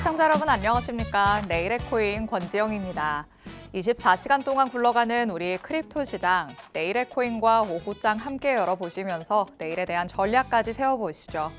시청자 여러분 안녕하십니까? 내일의 코인 권지영입니다. 24시간 동안 굴러가는 우리 크립토 시장, 내일의 코인과 오후장 함께 열어보시면서 내일에 대한 전략까지 세워보시죠.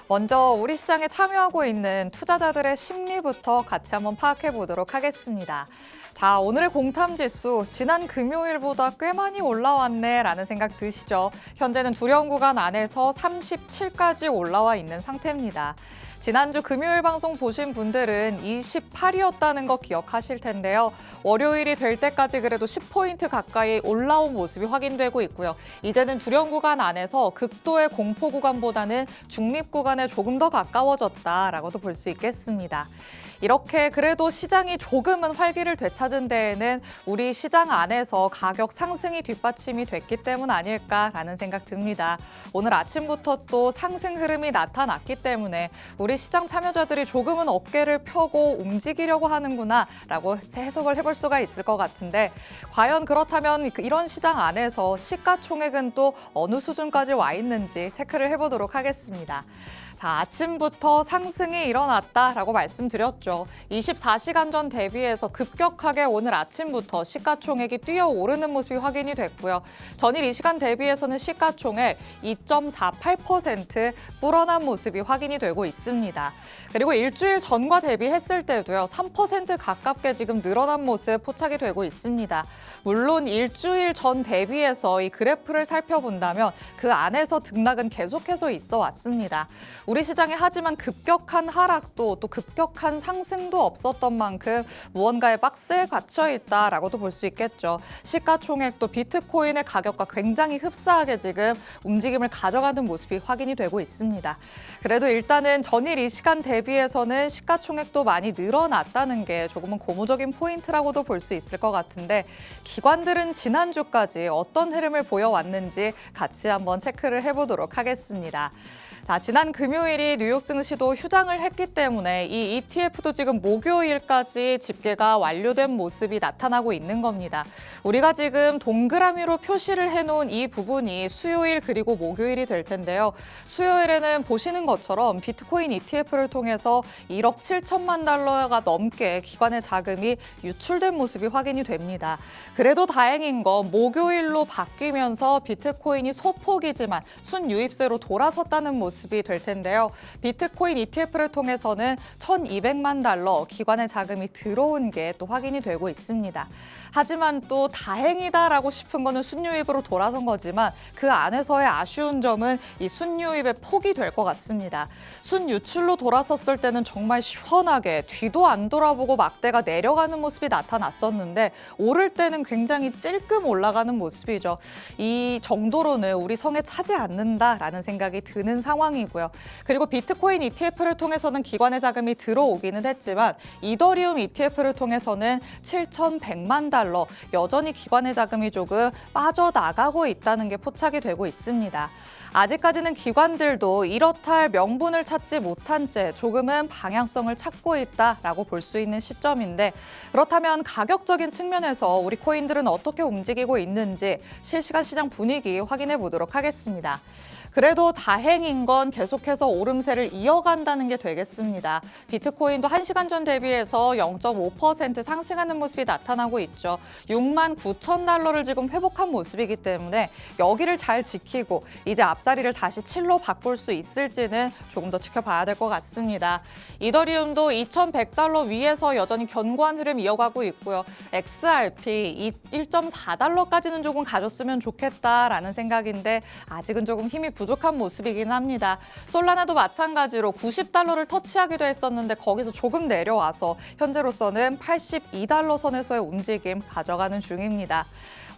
먼저 우리 시장에 참여하고 있는 투자자들의 심리부터 같이 한번 파악해 보도록 하겠습니다. 자, 오늘의 공탐지수 지난 금요일보다 꽤 많이 올라왔네라는 생각 드시죠? 현재는 두려운 구간 안에서 37까지 올라와 있는 상태입니다. 지난주 금요일 방송 보신 분들은 28이었다는 거 기억하실 텐데요. 월요일이 될 때까지 그래도 10포인트 가까이 올라온 모습이 확인되고 있고요. 이제는 두려운 구간 안에서 극도의 공포 구간보다는 중립 구간에 조금 더 가까워졌다라고도 볼 수 있겠습니다. 이렇게 그래도 시장이 조금은 활기를 되찾은 데에는 우리 시장 안에서 가격 상승이 뒷받침이 됐기 때문 아닐까라는 생각 듭니다. 오늘 아침부터 또 상승 흐름이 나타났기 때문에 우리 시장 참여자들이 조금은 어깨를 펴고 움직이려고 하는구나라고 해석을 해볼 수가 있을 것 같은데 과연 그렇다면 이런 시장 안에서 시가총액은 또 어느 수준까지 와 있는지 체크를 해보도록 하겠습니다. 자, 아침부터 상승이 일어났다라고 말씀드렸죠. 24시간 전 대비해서 급격하게 오늘 아침부터 시가총액이 뛰어오르는 모습이 확인이 됐고요. 전일 이 시간 대비해서는 시가총액 2.48% 불어난 모습이 확인이 되고 있습니다. 그리고 일주일 전과 대비했을 때도요. 3% 가깝게 지금 늘어난 모습 포착이 되고 있습니다. 물론 일주일 전 대비해서 이 그래프를 살펴본다면 그 안에서 등락은 계속해서 있어 왔습니다. 우리 시장에 하지만 급격한 하락도 또 급격한 상승도 없었던 만큼 무언가의 박스에 갇혀 있다라고도 볼 수 있겠죠. 시가총액도 비트코인의 가격과 굉장히 흡사하게 지금 움직임을 가져가는 모습이 확인이 되고 있습니다. 그래도 일단은 전일 이 시간 대비해서는 시가총액도 많이 늘어났다는 게 조금은 고무적인 포인트라고도 볼 수 있을 것 같은데 기관들은 지난주까지 어떤 흐름을 보여왔는지 같이 한번 체크를 해보도록 하겠습니다. 자, 지난 금요일이 뉴욕 증시도 휴장을 했기 때문에 이 ETF도 지금 목요일까지 집계가 완료된 모습이 나타나고 있는 겁니다. 우리가 지금 동그라미로 표시를 해놓은 이 부분이 수요일 그리고 목요일이 될 텐데요. 수요일에는 보시는 것처럼 비트코인 ETF를 통해서 1억 7천만 달러가 넘게 기관의 자금이 유출된 모습이 확인이 됩니다. 그래도 다행인 건 목요일로 바뀌면서 비트코인이 소폭이지만 순유입세로 돌아섰다는 모습이 될 텐데요. 비트코인 ETF를 통해서는 1,200만 달러 기관의 자금이 들어온 게 또 확인이 되고 있습니다. 하지만 또 다행이다라고 싶은 거는 순유입으로 돌아선 거지만 그 안에서의 아쉬운 점은 이 순유입의 폭이 될 것 같습니다. 순유출로 돌아섰을 때는 정말 시원하게 뒤도 안 돌아보고 막대가 내려가는 모습이 나타났었는데 오를 때는 굉장히 찔끔 올라가는 모습이죠. 이 정도로는 우리 성에 차지 않는다라는 생각이 드는 상황이고요. 그리고 비트코인 ETF를 통해서는 기관의 자금이 들어오기는 했지만 이더리움 ETF를 통해서는 7,100만 달러 여전히 기관의 자금이 조금 빠져나가고 있다는 게 포착이 되고 있습니다. 아직까지는 기관들도 이렇다 할 명분을 찾지 못한 채 조금은 방향성을 찾고 있다라고 볼 수 있는 시점인데 그렇다면 가격적인 측면에서 우리 코인들은 어떻게 움직이고 있는지 실시간 시장 분위기 확인해 보도록 하겠습니다. 그래도 다행인 건 계속해서 오름세를 이어간다는 게 되겠습니다. 비트코인도 1시간 전 대비해서 0.5% 상승하는 모습이 나타나고 있죠. 6만 9천 달러를 지금 회복한 모습이기 때문에 여기를 잘 지키고 이제 앞자리를 다시 7로 바꿀 수 있을지는 조금 더 지켜봐야 될 것 같습니다. 이더리움도 2,100달러 위에서 여전히 견고한 흐름 이어가고 있고요. XRP 1.4달러까지는 조금 가졌으면 좋겠다라는 생각인데 아직은 조금 힘이 부족한 모습이긴 합니다. 솔라나도 마찬가지로 90달러를 터치하기도 했었는데 거기서 조금 내려와서 현재로서는 82달러 선에서의 움직임 가져가는 중입니다.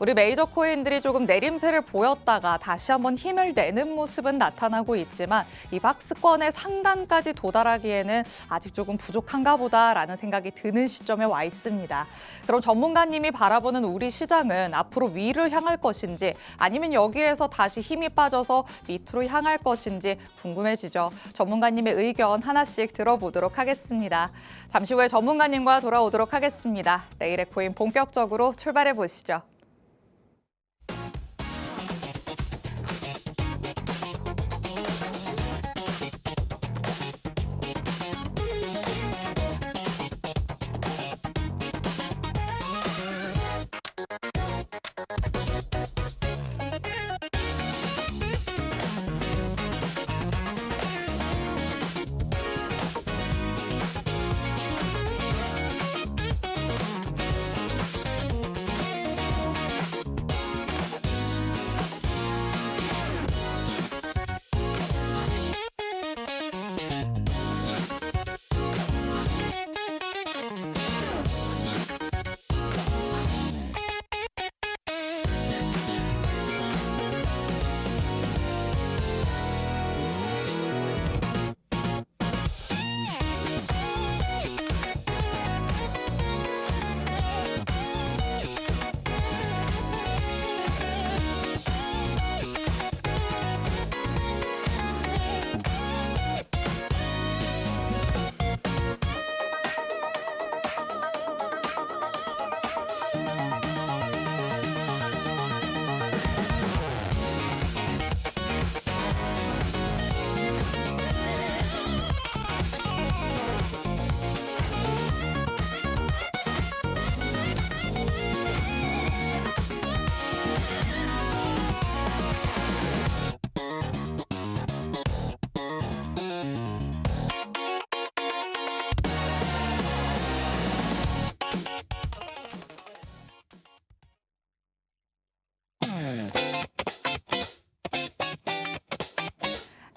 우리 메이저 코인들이 조금 내림세를 보였다가 다시 한번 힘을 내는 모습은 나타나고 있지만 이 박스권의 상단까지 도달하기에는 아직 조금 부족한가 보다라는 생각이 드는 시점에 와 있습니다. 그럼 전문가님이 바라보는 우리 시장은 앞으로 위로 향할 것인지 아니면 여기에서 다시 힘이 빠져서 밑으로 향할 것인지 궁금해지죠. 전문가님의 의견 하나씩 들어보도록 하겠습니다. 잠시 후에 전문가님과 돌아오도록 하겠습니다. 내일의 코인 본격적으로 출발해 보시죠.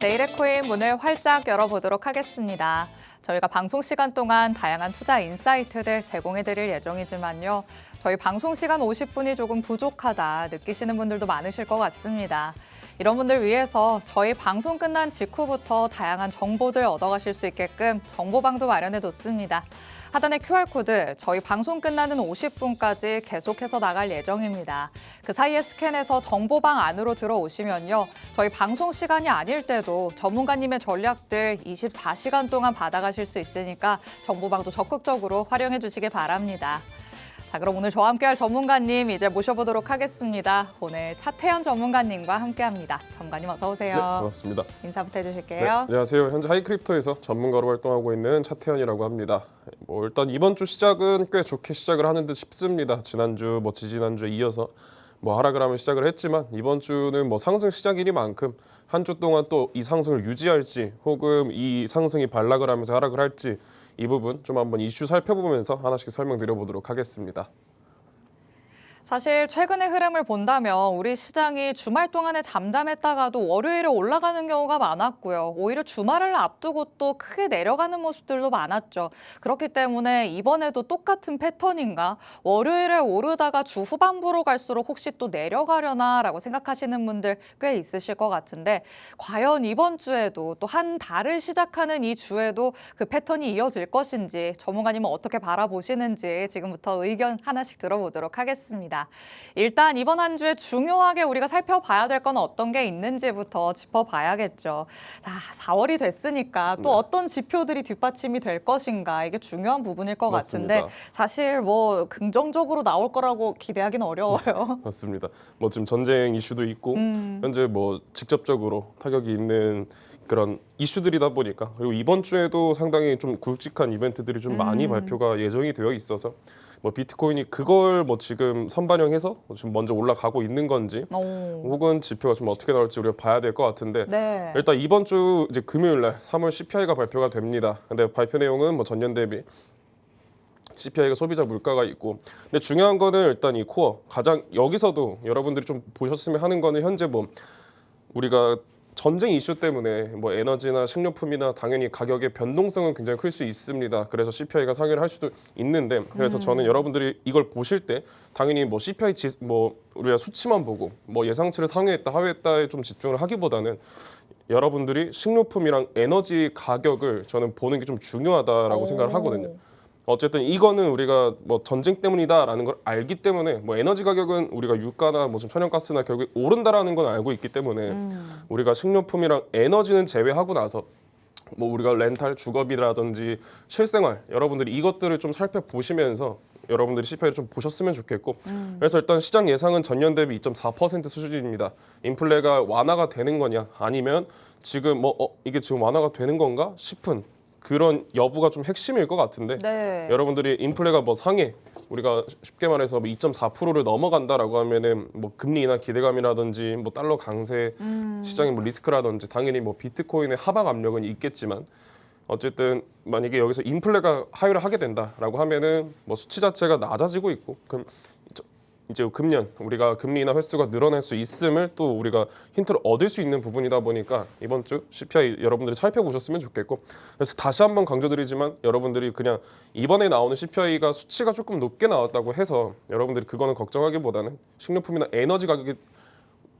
내일의 코인 문을 활짝 열어보도록 하겠습니다. 저희가 방송 시간 동안 다양한 투자 인사이트들 제공해드릴 예정이지만요. 저희 방송 시간 50분이 조금 부족하다 느끼시는 분들도 많으실 것 같습니다. 이런 분들 위해서 저희 방송 끝난 직후부터 다양한 정보들 얻어가실 수 있게끔 정보방도 마련해뒀습니다. 하단의 QR코드 저희 방송 끝나는 50분까지 계속해서 나갈 예정입니다. 그 사이에 스캔해서 정보방 안으로 들어오시면요. 저희 방송 시간이 아닐 때도 전문가님의 전략들 24시간 동안 받아가실 수 있으니까 정보방도 적극적으로 활용해 주시기 바랍니다. 자, 그럼 오늘 저와 함께할 전문가님 이제 모셔보도록 하겠습니다. 오늘 차태현 전문가님과 함께합니다. 전문가님 어서 오세요. 네, 반갑습니다. 인사부터 해주실게요. 네, 안녕하세요. 현재 하이크립토에서 전문가로 활동하고 있는 차태현이라고 합니다. 일단 이번 주 시작은 꽤 좋게 시작을 하는 듯 싶습니다. 지난주, 지지난주에 이어서 하락을 하면 시작을 했지만 이번 주는 상승 시작이니만큼 한 주 동안 또 이 상승을 유지할지 혹은 이 상승이 반락을 하면서 하락을 할지 이 부분 좀 한번 이슈 살펴보면서 하나씩 설명드려보도록 하겠습니다. 사실 최근의 흐름을 본다면 우리 시장이 주말 동안에 잠잠했다가도 월요일에 올라가는 경우가 많았고요. 오히려 주말을 앞두고 또 크게 내려가는 모습들도 많았죠. 그렇기 때문에 이번에도 똑같은 패턴인가? 월요일에 오르다가 주 후반부로 갈수록 혹시 또 내려가려나라고 생각하시는 분들 꽤 있으실 것 같은데 과연 이번 주에도 또 한 달을 시작하는 이 주에도 그 패턴이 이어질 것인지 전문가님은 어떻게 바라보시는지 지금부터 의견 하나씩 들어보도록 하겠습니다. 일단 이번 한 주에 중요하게 우리가 살펴봐야 될 건 어떤 게 있는지부터 짚어봐야겠죠. 자, 4월이 됐으니까 또 어떤 지표들이 뒷받침이 될 것인가 이게 중요한 부분일 것 맞습니다. 같은데 사실 긍정적으로 나올 거라고 기대하기는 어려워요. 맞습니다. 지금 전쟁 이슈도 있고 현재 직접적으로 타격이 있는 그런 이슈들이다 보니까 그리고 이번 주에도 상당히 좀 굵직한 이벤트들이 좀 많이 발표가 예정이 되어 있어서 비트코인이 그걸 지금 선반영해서 지금 먼저 올라가고 있는 건지 혹은 지표가 좀 어떻게 나올지 우리가 봐야 될 것 같은데 네. 일단 이번 주 이제 금요일 날 3월 CPI가 발표가 됩니다. 근데 발표 내용은 전년 대비 CPI가 소비자 물가가 있고 근데 중요한 거는 일단 이 코어 가장 여기서도 여러분들이 좀 보셨으면 하는 거는 현재 우리가 전쟁 이슈 때문에 에너지나 식료품이나 당연히 가격의 변동성은 굉장히 클 수 있습니다. 그래서 CPI가 상회를 할 수도 있는데 그래서 저는 여러분들이 이걸 보실 때 당연히 CPI 우리가 수치만 보고 예상치를 상회했다 하회했다에 좀 집중을 하기보다는 여러분들이 식료품이랑 에너지 가격을 저는 보는 게 좀 중요하다라고 생각을 하거든요. 어쨌든 이거는 우리가 전쟁 때문이다라는 걸 알기 때문에 에너지 가격은 우리가 유가나 지금 천연가스나 결국에 오른다라는 건 알고 있기 때문에 우리가 식료품이랑 에너지는 제외하고 나서 우리가 렌탈, 주거비라든지 실생활 여러분들이 이것들을 좀 살펴보시면서 여러분들이 CPI를 좀 보셨으면 좋겠고 그래서 일단 시장 예상은 전년 대비 2.4% 수준입니다. 인플레가 완화가 되는 거냐 아니면 지금 이게 지금 완화가 되는 건가 싶은 그런 여부가 좀 핵심일 것 같은데 네. 여러분들이 인플레가 상해 우리가 쉽게 말해서 2.4%를 넘어간다라고 하면은 금리 인하 기대감이라든지 달러 강세 시장의 리스크라든지 당연히 비트코인의 하방 압력은 있겠지만 어쨌든 만약에 여기서 인플레가 하회를 하게 된다라고 하면은 수치 자체가 낮아지고 있고 그럼 이제 금년 우리가 금리 인하 횟수가 늘어날 수 있음을 또 우리가 힌트를 얻을 수 있는 부분이다 보니까 이번 주 CPI 여러분들이 살펴보셨으면 좋겠고 그래서 다시 한번 강조드리지만 여러분들이 그냥 이번에 나오는 CPI가 수치가 조금 높게 나왔다고 해서 여러분들이 그거는 걱정하기보다는 식료품이나 에너지 가격이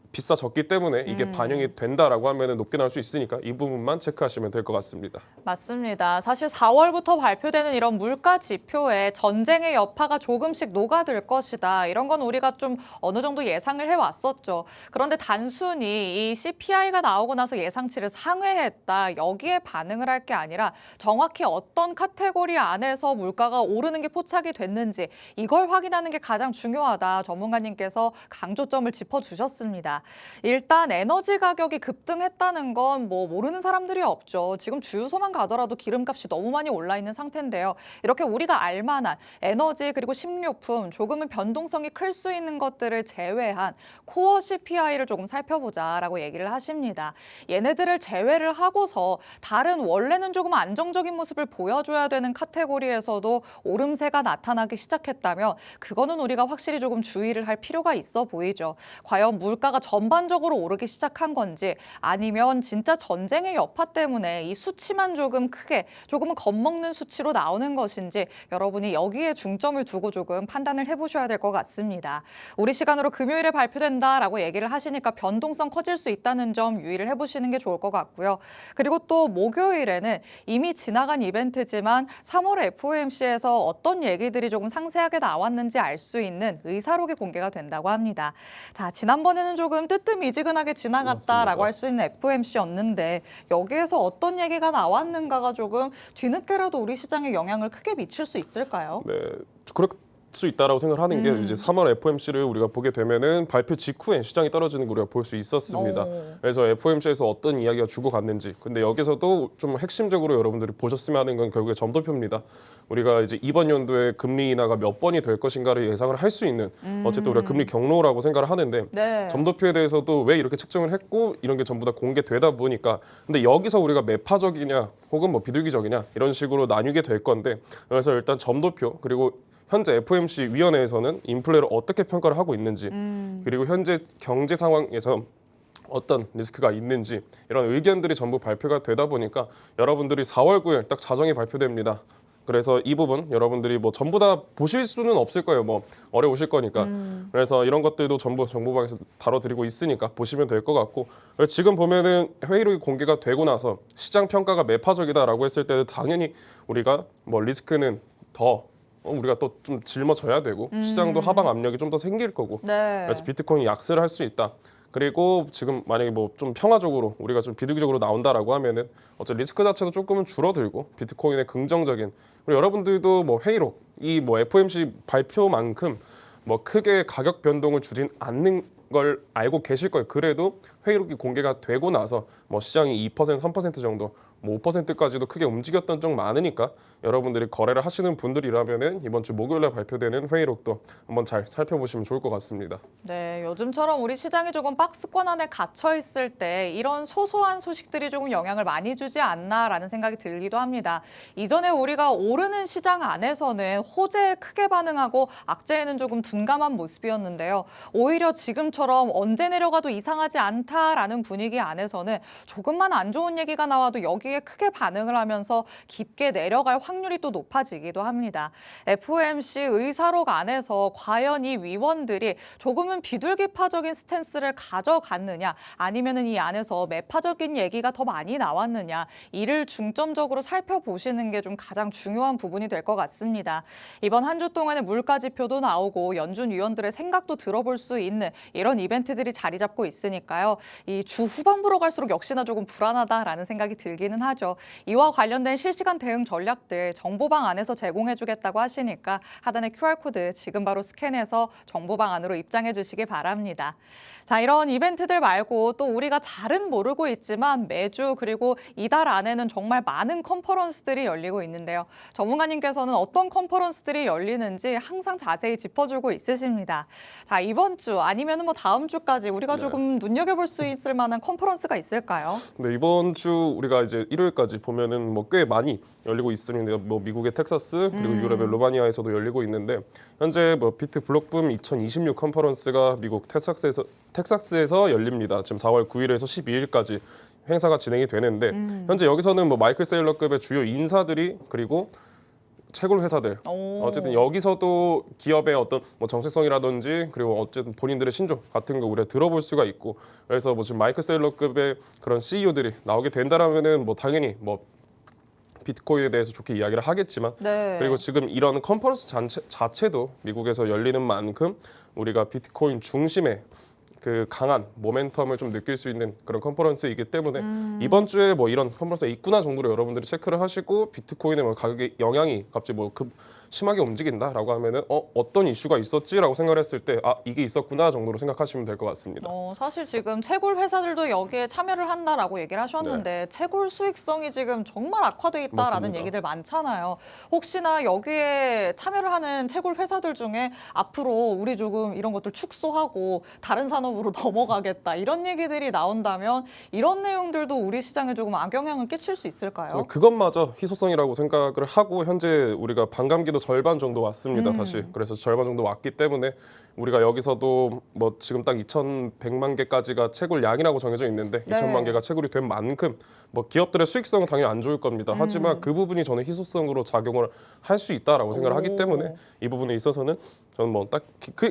비싸졌기 때문에 이게 반영이 된다라고 하면 높게 나올 수 있으니까 이 부분만 체크하시면 될 것 같습니다. 맞습니다. 사실 4월부터 발표되는 이런 물가 지표에 전쟁의 여파가 조금씩 녹아들 것이다. 이런 건 우리가 좀 어느 정도 예상을 해왔었죠. 그런데 단순히 이 CPI가 나오고 나서 예상치를 상회했다. 여기에 반응을 할 게 아니라 정확히 어떤 카테고리 안에서 물가가 오르는 게 포착이 됐는지 이걸 확인하는 게 가장 중요하다. 전문가님께서 강조점을 짚어주셨습니다. 일단 에너지 가격이 급등했다는 건 모르는 사람들이 없죠. 지금 주유소만 가더라도 기름값이 너무 많이 올라 있는 상태인데요. 이렇게 우리가 알만한 에너지 그리고 식료품 조금은 변동성이 클 수 있는 것들을 제외한 코어 CPI를 조금 살펴보자라고 얘기를 하십니다. 얘네들을 제외를 하고서 다른 원래는 조금 안정적인 모습을 보여줘야 되는 카테고리에서도 오름세가 나타나기 시작했다면 그거는 우리가 확실히 조금 주의를 할 필요가 있어 보이죠. 과연 물가가 전반적으로 오르기 시작한 건지 아니면 진짜 전쟁의 여파 때문에 이 수치만 조금은 겁먹는 수치로 나오는 것인지 여러분이 여기에 중점을 두고 조금 판단을 해보셔야 될 것 같습니다. 우리 시간으로 금요일에 발표된다라고 얘기를 하시니까 변동성 커질 수 있다는 점 유의를 해보시는 게 좋을 것 같고요. 그리고 또 목요일에는 이미 지나간 이벤트지만 3월 FOMC에서 어떤 얘기들이 조금 상세하게 나왔는지 알 수 있는 의사록이 공개가 된다고 합니다. 자, 지난번에는 조금 뜨뜻미지근하게 지나갔다라고 할 수 있는 FOMC였는데 여기에서 어떤 얘기가 나왔는가가 조금 뒤늦게라도 우리 시장에 영향을 크게 미칠 수 있을까요? 네, 그럴 수 있다라고 생각하는 게 이제 3월 FOMC를 우리가 보게 되면은 발표 직후에 시장이 떨어지는 걸 우리가 볼 수 있었습니다. 그래서 FOMC에서 어떤 이야기가 주고갔는지. 근데 여기서도 좀 핵심적으로 여러분들이 보셨으면 하는 건 결국에 점도표입니다. 우리가 이제 이번 연도에 금리 인하가 몇 번이 될 것인가를 예상을 할 수 있는 어쨌든 우리가 금리 경로라고 생각을 하는데 네. 점도표에 대해서도 왜 이렇게 측정을 했고 이런 게 전부 다 공개되다 보니까 근데 여기서 우리가 매파적이냐 혹은 뭐 비둘기적이냐 이런 식으로 나뉘게 될 건데 그래서 일단 점도표 그리고 현재 FOMC 위원회에서는 인플레를 어떻게 평가를 하고 있는지 그리고 현재 경제 상황에서 어떤 리스크가 있는지 이런 의견들이 전부 발표가 되다 보니까 여러분들이 4월 9일 딱 자정이 발표됩니다. 그래서 이 부분 여러분들이 뭐 전부 다 보실 수는 없을 거예요. 뭐 어려우실 거니까. 그래서 이런 것들도 전부 정보방에서 다뤄드리고 있으니까 보시면 될 것 같고 지금 보면은 회의록이 공개가 되고 나서 시장 평가가 매파적이다라고 했을 때는 당연히 우리가 뭐 리스크는 더 우리가 또 좀 짊어져야 되고 시장도 하방 압력이 좀 더 생길 거고 네. 그래서 비트코인이 약세를 할 수 있다. 그리고 지금 만약에 뭐 좀 평화적으로 우리가 좀 비둘기적으로 나온다라고 하면은 어차피 리스크 자체도 조금은 줄어들고 비트코인의 긍정적인 그리고 여러분들도 뭐 회의록 이 뭐 FOMC 발표만큼 뭐 크게 가격 변동을 주진 않는 걸 알고 계실 거예요. 그래도 회의록이 공개가 되고 나서 뭐 시장이 2% 3% 정도 뭐 5%까지도 크게 움직였던 적 많으니까 여러분들이 거래를 하시는 분들이라면은 이번 주 목요일에 발표되는 회의록도 한번 잘 살펴보시면 좋을 것 같습니다. 네, 요즘처럼 우리 시장이 조금 박스권 안에 갇혀 있을 때 이런 소소한 소식들이 조금 영향을 많이 주지 않나라는 생각이 들기도 합니다. 이전에 우리가 오르는 시장 안에서는 호재에 크게 반응하고 악재에는 조금 둔감한 모습이었는데요. 오히려 지금처럼 언제 내려가도 이상하지 않다라는 분위기 안에서는 조금만 안 좋은 얘기가 나와도 여기에 크게 반응을 하면서 깊게 내려갈 확률이 또 높아지기도 합니다. FOMC 의사록 안에서 과연 이 위원들이 조금은 비둘기파적인 스탠스를 가져갔느냐 아니면은 이 안에서 매파적인 얘기가 더 많이 나왔느냐 이를 중점적으로 살펴보시는 게 좀 가장 중요한 부분이 될 것 같습니다. 이번 한 주 동안의 물가 지표도 나오고 연준 위원들의 생각도 들어볼 수 있는 이런 이벤트들이 자리 잡고 있으니까요. 이 주 후반부로 갈수록 역시나 조금 불안하다라는 생각이 들기는 하죠. 이와 관련된 실시간 대응 전략들 정보방 안에서 제공해주겠다고 하시니까 하단의 QR코드 지금 바로 스캔해서 정보방 안으로 입장해 주시기 바랍니다. 자, 이런 이벤트들 말고 또 우리가 잘은 모르고 있지만 매주 그리고 이달 안에는 정말 많은 컨퍼런스들이 열리고 있는데요. 전문가님께서는 어떤 컨퍼런스들이 열리는지 항상 자세히 짚어주고 있으십니다. 자, 이번 주 아니면 뭐 다음 주까지 우리가 조금 눈여겨볼 수 있을 만한 컨퍼런스가 있을까요? 네, 이번 주 우리가 이제 일요일까지 보면은 뭐 꽤 많이 열리고 있습니다. 뭐 미국의 텍사스 그리고 유럽의 로마니아에서도 열리고 있는데 현재 뭐 비트 블록붐 2026 컨퍼런스가 미국 텍사스에서 열립니다. 지금 4월 9일에서 12일까지 행사가 진행이 되는데 현재 여기서는 뭐 마이클 세일러급의 주요 인사들이 그리고 채굴 회사들 어쨌든 여기서도 기업의 어떤 뭐 정체성이라든지 그리고 어쨌든 본인들의 신조 같은 거 우리가 들어볼 수가 있고 그래서 뭐 지금 마이클 세일러급의 그런 CEO들이 나오게 된다라면은 뭐 당연히 뭐 비트코인에 대해서 좋게 이야기를 하겠지만 그리고 지금 이런 컨퍼런스 자체도 미국에서 열리는 만큼 우리가 비트코인 중심의 그 강한 모멘텀을 좀 느낄 수 있는 그런 컨퍼런스이기 때문에 이번 주에 뭐 이런 컨퍼런스가 있구나 정도로 여러분들이 체크를 하시고 비트코인의 뭐 가격의 영향이 갑자기 뭐 심하게 움직인다라고 하면은 어떤 이슈가 있었지라고 생각을 했을 때 이게 있었구나 정도로 생각하시면 될 것 같습니다. 사실 지금 채굴 회사들도 여기에 참여를 한다라고 얘기를 하셨는데 채굴 수익성이 지금 정말 악화돼 있다라는 맞습니다. 얘기들 많잖아요. 혹시나 여기에 참여를 하는 채굴 회사들 중에 앞으로 우리 조금 이런 것들 축소하고 다른 산업으로 넘어가겠다 이런 얘기들이 나온다면 이런 내용들도 우리 시장에 조금 악영향을 끼칠 수 있을까요? 그것마저 희소성이라고 생각을 하고 현재 우리가 반감기도 RWA도 절반 정도 왔습니다. 다시. 그래서 절반 정도 왔기 때문에 우리가 여기서도 뭐 지금 딱 2,100만 개까지가 채굴 양이라고 정해져 있는데 네. 2,000만 개가 채굴이 된 만큼 뭐 기업들의 수익성은 당연히 안 좋을 겁니다. 하지만 그 부분이 저는 희소성으로 작용을 할 수 있다라고 생각을 하기 때문에 이 부분에 있어서는 저는 뭐 딱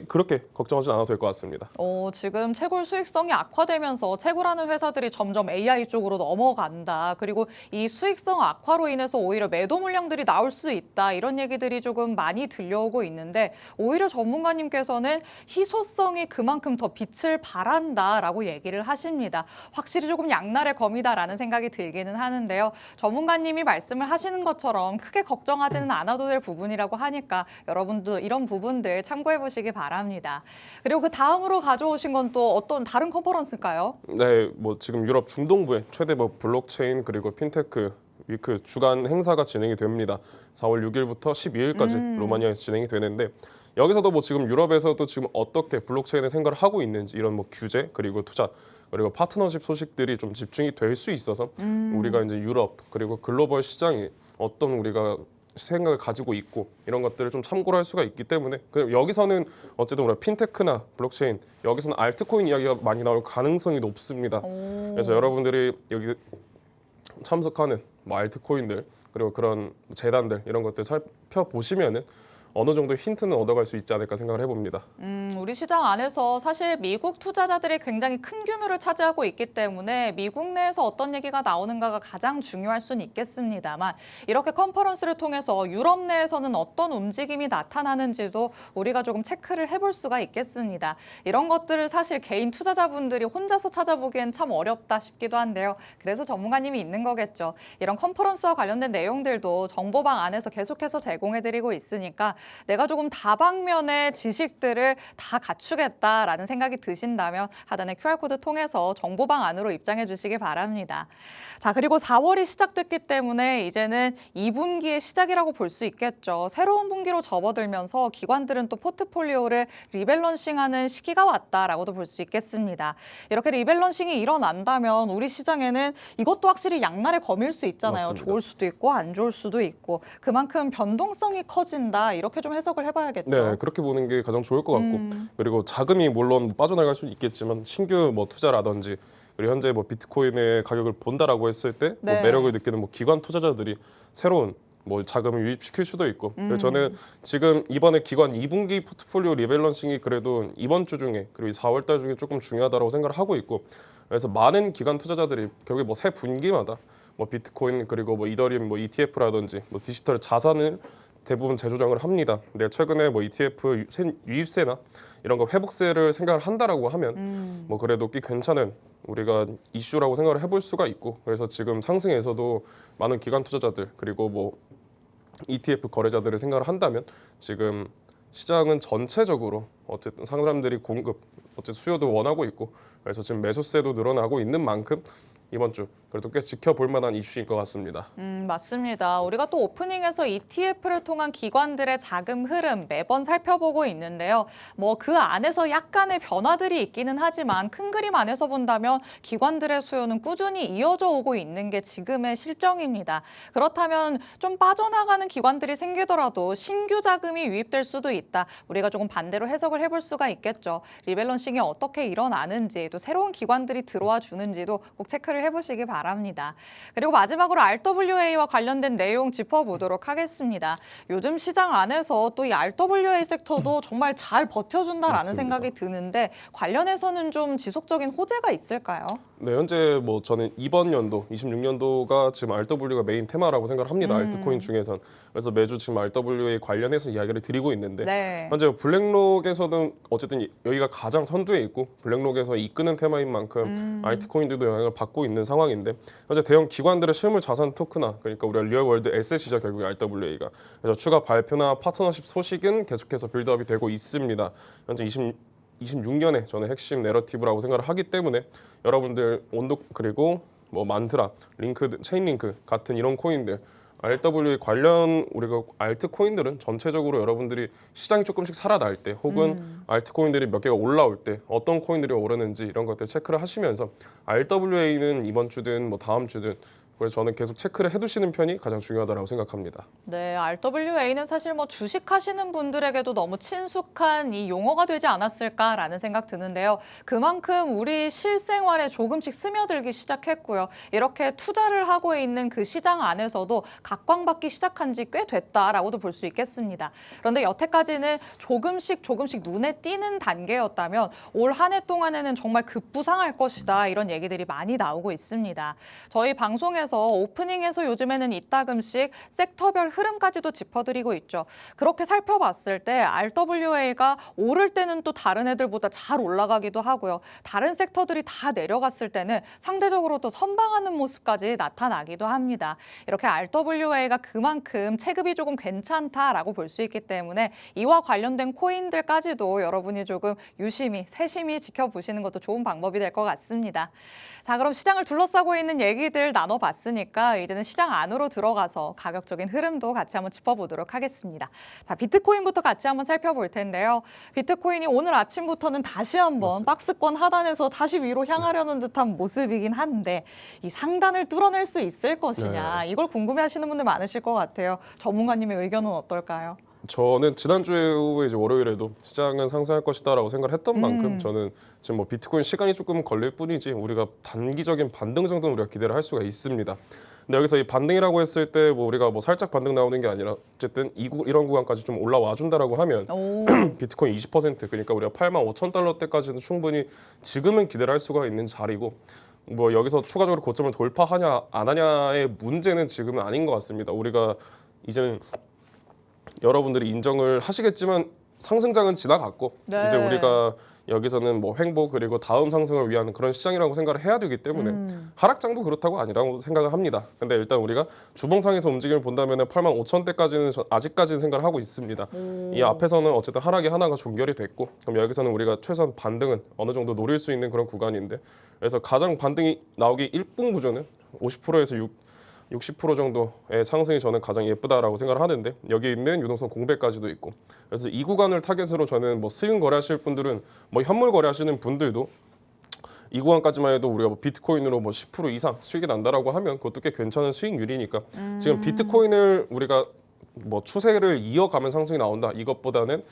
그렇게 걱정하지 않아도 될 것 같습니다. 지금 채굴 수익성이 악화되면서 채굴하는 회사들이 점점 AI 쪽으로 넘어간다. 그리고 이 수익성 악화로 인해서 오히려 매도 물량들이 나올 수 있다. 이런 얘기들이 조금 많이 들려오고 있는데 오히려 전문가님께서는 희소성이 그만큼 더 빛을 발한다라고 얘기를 하십니다. 확실히 조금 양날의 검이다라는 생각이 들기는 하는데요. 전문가님이 말씀을 하시는 것처럼 크게 걱정하지는 않아도 될 부분이라고 하니까 여러분도 이런 부분들 참고해 보시기 바랍니다. 그리고 그 다음으로 가져오신 건 또 어떤 다른 컨퍼런스일까요? 네, 뭐 지금 유럽 중동부에 최대 뭐 블록체인 그리고 핀테크 위크 주간 행사가 진행이 됩니다. 4월 6일부터 12일까지 로마니아에서 진행이 되는데 여기서도 뭐 지금 유럽에서도 지금 어떻게 블록체인의 생각을 하고 있는지 이런 뭐 규제 그리고 투자 그리고 파트너십 소식들이 좀 집중이 될 수 있어서 우리가 이제 유럽 그리고 글로벌 시장이 어떤 우리가 생각을 가지고 있고 이런 것들을 좀 참고를 할 수가 있기 때문에 여기서는 어쨌든 우리가 핀테크나 블록체인 여기서는 알트코인 이야기가 많이 나올 가능성이 높습니다. 그래서 여러분들이 여기 참석하는 뭐 알트코인들 그리고 그런 재단들 이런 것들 살펴보시면은 어느 정도 힌트는 얻어갈 수 있지 않을까 생각을 해봅니다. 우리 시장 안에서 사실 미국 투자자들이 굉장히 큰 규모를 차지하고 있기 때문에 미국 내에서 어떤 얘기가 나오는가가 가장 중요할 수는 있겠습니다만 이렇게 컨퍼런스를 통해서 유럽 내에서는 어떤 움직임이 나타나는지도 우리가 조금 체크를 해볼 수가 있겠습니다. 이런 것들을 사실 개인 투자자분들이 혼자서 찾아보기엔 참 어렵다 싶기도 한데요. 그래서 전문가님이 있는 거겠죠. 이런 컨퍼런스와 관련된 내용들도 정보방 안에서 계속해서 제공해드리고 있으니까 내가 조금 다방면의 지식들을 다 갖추겠다라는 생각이 드신다면 하단의 QR코드 통해서 정보방 안으로 입장해 주시기 바랍니다. 자, 그리고 4월이 시작됐기 때문에 이제는 2분기의 시작이라고 볼 수 있겠죠. 새로운 분기로 접어들면서 기관들은 또 포트폴리오를 리밸런싱하는 시기가 왔다라고도 볼 수 있겠습니다. 이렇게 리밸런싱이 일어난다면 우리 시장에는 이것도 확실히 양날의 검일 수 있잖아요. 맞습니다. 좋을 수도 있고 안 좋을 수도 있고 그만큼 변동성이 커진다. 이렇게 좀 해석을 해봐야겠죠. 네, 그렇게 보는 게 가장 좋을 것 같고 그리고 자금이 물론 빠져나갈 수는 있겠지만 신규 뭐 투자라든지 그리고 현재 뭐 비트코인의 가격을 본다라고 했을 때 뭐 네. 매력을 느끼는 뭐 기관 투자자들이 새로운 뭐 자금을 유입시킬 수도 있고 그래서 저는 지금 이번에 기관 2분기 포트폴리오 리밸런싱이 그래도 이번 주 중에 그리고 4월 달 중에 조금 중요하다고 생각을 하고 있고 그래서 많은 기관 투자자들이 결국에 뭐 새 분기마다 뭐 비트코인 그리고 뭐 이더리움 뭐 ETF라든지 뭐 디지털 자산을 대부분 재조정을 합니다. 근데 최근에 뭐 ETF 유입세나 이런 거 회복세를 생각을 한다라고 하면 뭐 그래도 꽤 괜찮은 우리가 이슈라고 생각을 해볼 수가 있고 그래서 지금 상승에서도 많은 기관 투자자들 그리고 뭐 ETF 거래자들을 생각을 한다면 지금 시장은 전체적으로 어쨌든 사람들이 공급, 어쨌든 수요도 원하고 있고 그래서 지금 매수세도 늘어나고 있는 만큼 이번 주 그래도 꽤 지켜볼 만한 이슈인 것 같습니다. 맞습니다. 우리가 또 오프닝에서 ETF를 통한 기관들의 자금 흐름 매번 살펴보고 있는데요. 뭐 그 안에서 약간의 변화들이 있기는 하지만 큰 그림 안에서 본다면 기관들의 수요는 꾸준히 이어져 오고 있는 게 지금의 실정입니다. 그렇다면 좀 빠져나가는 기관들이 생기더라도 신규 자금이 유입될 수도 있다. 우리가 조금 반대로 해석을 해볼 수가 있겠죠. 리밸런싱이 어떻게 일어나는지 또 새로운 기관들이 들어와 주는지도 꼭 체크를 해보시기 바랍니다. 그리고 마지막으로 RWA와 관련된 내용 짚어보도록 하겠습니다. 요즘 시장 안에서 또 이 RWA 섹터도 정말 잘 버텨준다라는 맞습니다. 생각이 드는데 관련해서는 좀 지속적인 호재가 있을까요? 네, 현재 뭐 저는 이번 연도 26년도가 지금 RW가 메인 테마라고 생각을 합니다. 알트코인 중에선. 그래서 매주 지금 RWA 관련해서 이야기를 드리고 있는데 네. 현재 블랙록에서는 어쨌든 여기가 가장 선두에 있고 블랙록에서 이끄는 테마인 만큼 알트코인들도 영향을 받고 있는 상황인데 현재 대형 기관들의 실물 자산 토크나 그러니까 우리가 리얼월드 에셋이죠 결국에 RWA가. 그래서 추가 발표나 파트너십 소식은 계속해서 빌드업이 되고 있습니다. 현재 26년에 저는 핵심 내러티브라고 생각을 하기 때문에 여러분들 온도 그리고 뭐 만트라, 링크, 체인링크 같은 이런 코인들 RWA 관련 우리가 알트 코인들은 전체적으로 여러분들이 시장이 조금씩 살아날 때 혹은 알트 코인들이 몇 개가 올라올 때 어떤 코인들이 오르는지 이런 것들 체크를 하시면서 RWA는 이번 주든 뭐 다음 주든 그래서 저는 계속 체크를 해두시는 편이 가장 중요하다고 생각합니다. 네, RWA는 사실 뭐 주식하시는 분들에게도 너무 친숙한 이 용어가 되지 않았을까라는 생각 드는데요. 그만큼 우리 실생활에 조금씩 스며들기 시작했고요. 이렇게 투자를 하고 있는 그 시장 안에서도 각광받기 시작한 지 꽤 됐다라고도 볼 수 있겠습니다. 그런데 여태까지는 조금씩 눈에 띄는 단계였다면 올 한 해 동안에는 정말 급부상할 것이다 이런 얘기들이 많이 나오고 있습니다. 저희 방송에서 오프닝에서 요즘에는 이따금씩 섹터별 흐름까지도 짚어드리고 있죠. 그렇게 살펴봤을 때 RWA가 오를 때는 또 다른 애들보다 잘 올라가기도 하고요. 다른 섹터들이 다 내려갔을 때는 상대적으로 또 선방하는 모습까지 나타나기도 합니다. 이렇게 RWA가 그만큼 체급이 조금 괜찮다라고 볼 수 있기 때문에 이와 관련된 코인들까지도 여러분이 조금 유심히 세심히 지켜보시는 것도 좋은 방법이 될 것 같습니다. 자, 그럼 시장을 둘러싸고 있는 얘기들 나눠봤으니까 이제는 시장 안으로 들어가서 가격적인 흐름도 같이 한번 짚어보도록 하겠습니다. 자, 비트코인부터 같이 한번 살펴볼 텐데요. 비트코인이 오늘 아침부터는 다시 한번 박스권 하단에서 다시 위로 향하려는 듯한 모습이긴 한데 이 상단을 뚫어낼 수 있을 것이냐 이걸 궁금해하시는 분들 많으실 것 같아요. 전문가님의 의견은 어떨까요? 저는 지난주에 이제 월요일에도 시장은 상승할 것이다라고 생각을 했던 만큼 저는 지금 뭐 비트코인 시간이 조금 걸릴 뿐이지 우리가 단기적인 반등 정도는 우리가 기대를 할 수가 있습니다. 근데 여기서 이 반등이라고 했을 때 뭐 우리가 뭐 살짝 반등 나오는 게 아니라 어쨌든 이런 구간까지 좀 올라와 준다라고 하면 비트코인 20% 그러니까 우리가 85,000달러대까지는 충분히 지금은 기대를 할 수가 있는 자리고 뭐 여기서 추가적으로 고점을 돌파하냐 안 하냐의 문제는 지금은 아닌 것 같습니다. 우리가 이제는 여러분들이 인정을 하시겠지만 상승장은 지나갔고 네. 이제 우리가 여기서는 뭐 횡보 그리고 다음 상승을 위한 그런 시장이라고 생각을 해야 되기 때문에 하락장도 그렇다고 아니라고 생각을 합니다. 근데 일단 우리가 주봉상에서 움직임을 본다면 85,000대까지는 아직까지는 생각을 하고 있습니다. 이 앞에서는 어쨌든 하락이 하나가 종결이 됐고 그럼 여기서는 우리가 최소한 반등은 어느 정도 노릴 수 있는 그런 구간인데 그래서 가장 반등이 나오기 1분 구조는 50%에서 60% 정도의 상승이 저는 가장 예쁘다라고 생각을 하는데 여기 있는 유동성 공백까지도 있고 그래서 이 구간을 타겟으로 저는 뭐 스윙 거래하실 분들은 뭐 현물 거래하시는 분들도 이 구간까지만 해도 우리가 뭐 비트코인으로 뭐 10% 이상 수익이 난다라고 하면 그것도 꽤 괜찮은 수익률이니까 지금 비트코인을 우리가 뭐 추세를 이어가면 상승이 나온다 이것보다는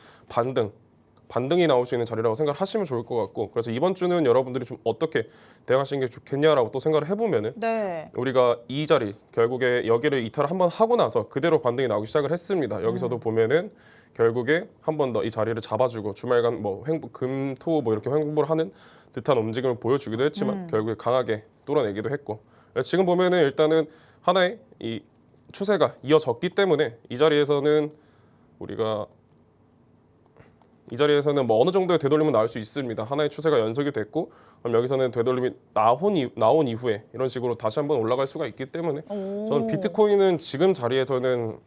반등이 나올 수 있는 자리라고 생각하시면 좋을 것 같고 그래서 이번 주는 여러분들이 좀 어떻게 대응하시는 게 좋겠냐라고 또 생각을 해보면은 네. 우리가 이 자리 결국에 여기를 이탈을 한번 하고 나서 그대로 반등이 나오기 시작을 했습니다. 여기서도 보면은 결국에 한 번 더 이 자리를 잡아주고 주말간 뭐 금토 뭐 이렇게 횡보를 하는 듯한 움직임을 보여주기도 했지만 결국에 강하게 뚫어내기도 했고 지금 보면은 일단은 하나의 이 추세가 이어졌기 때문에 이 자리에서는 뭐 어느 정도의 되돌림은 나올 수 있습니다. 하나의 추세가 연속이 됐고 그럼 여기서는 되돌림이 나온 이후에 이런 식으로 다시 한번 올라갈 수가 있기 때문에 저는 비트코인은 지금 자리에서는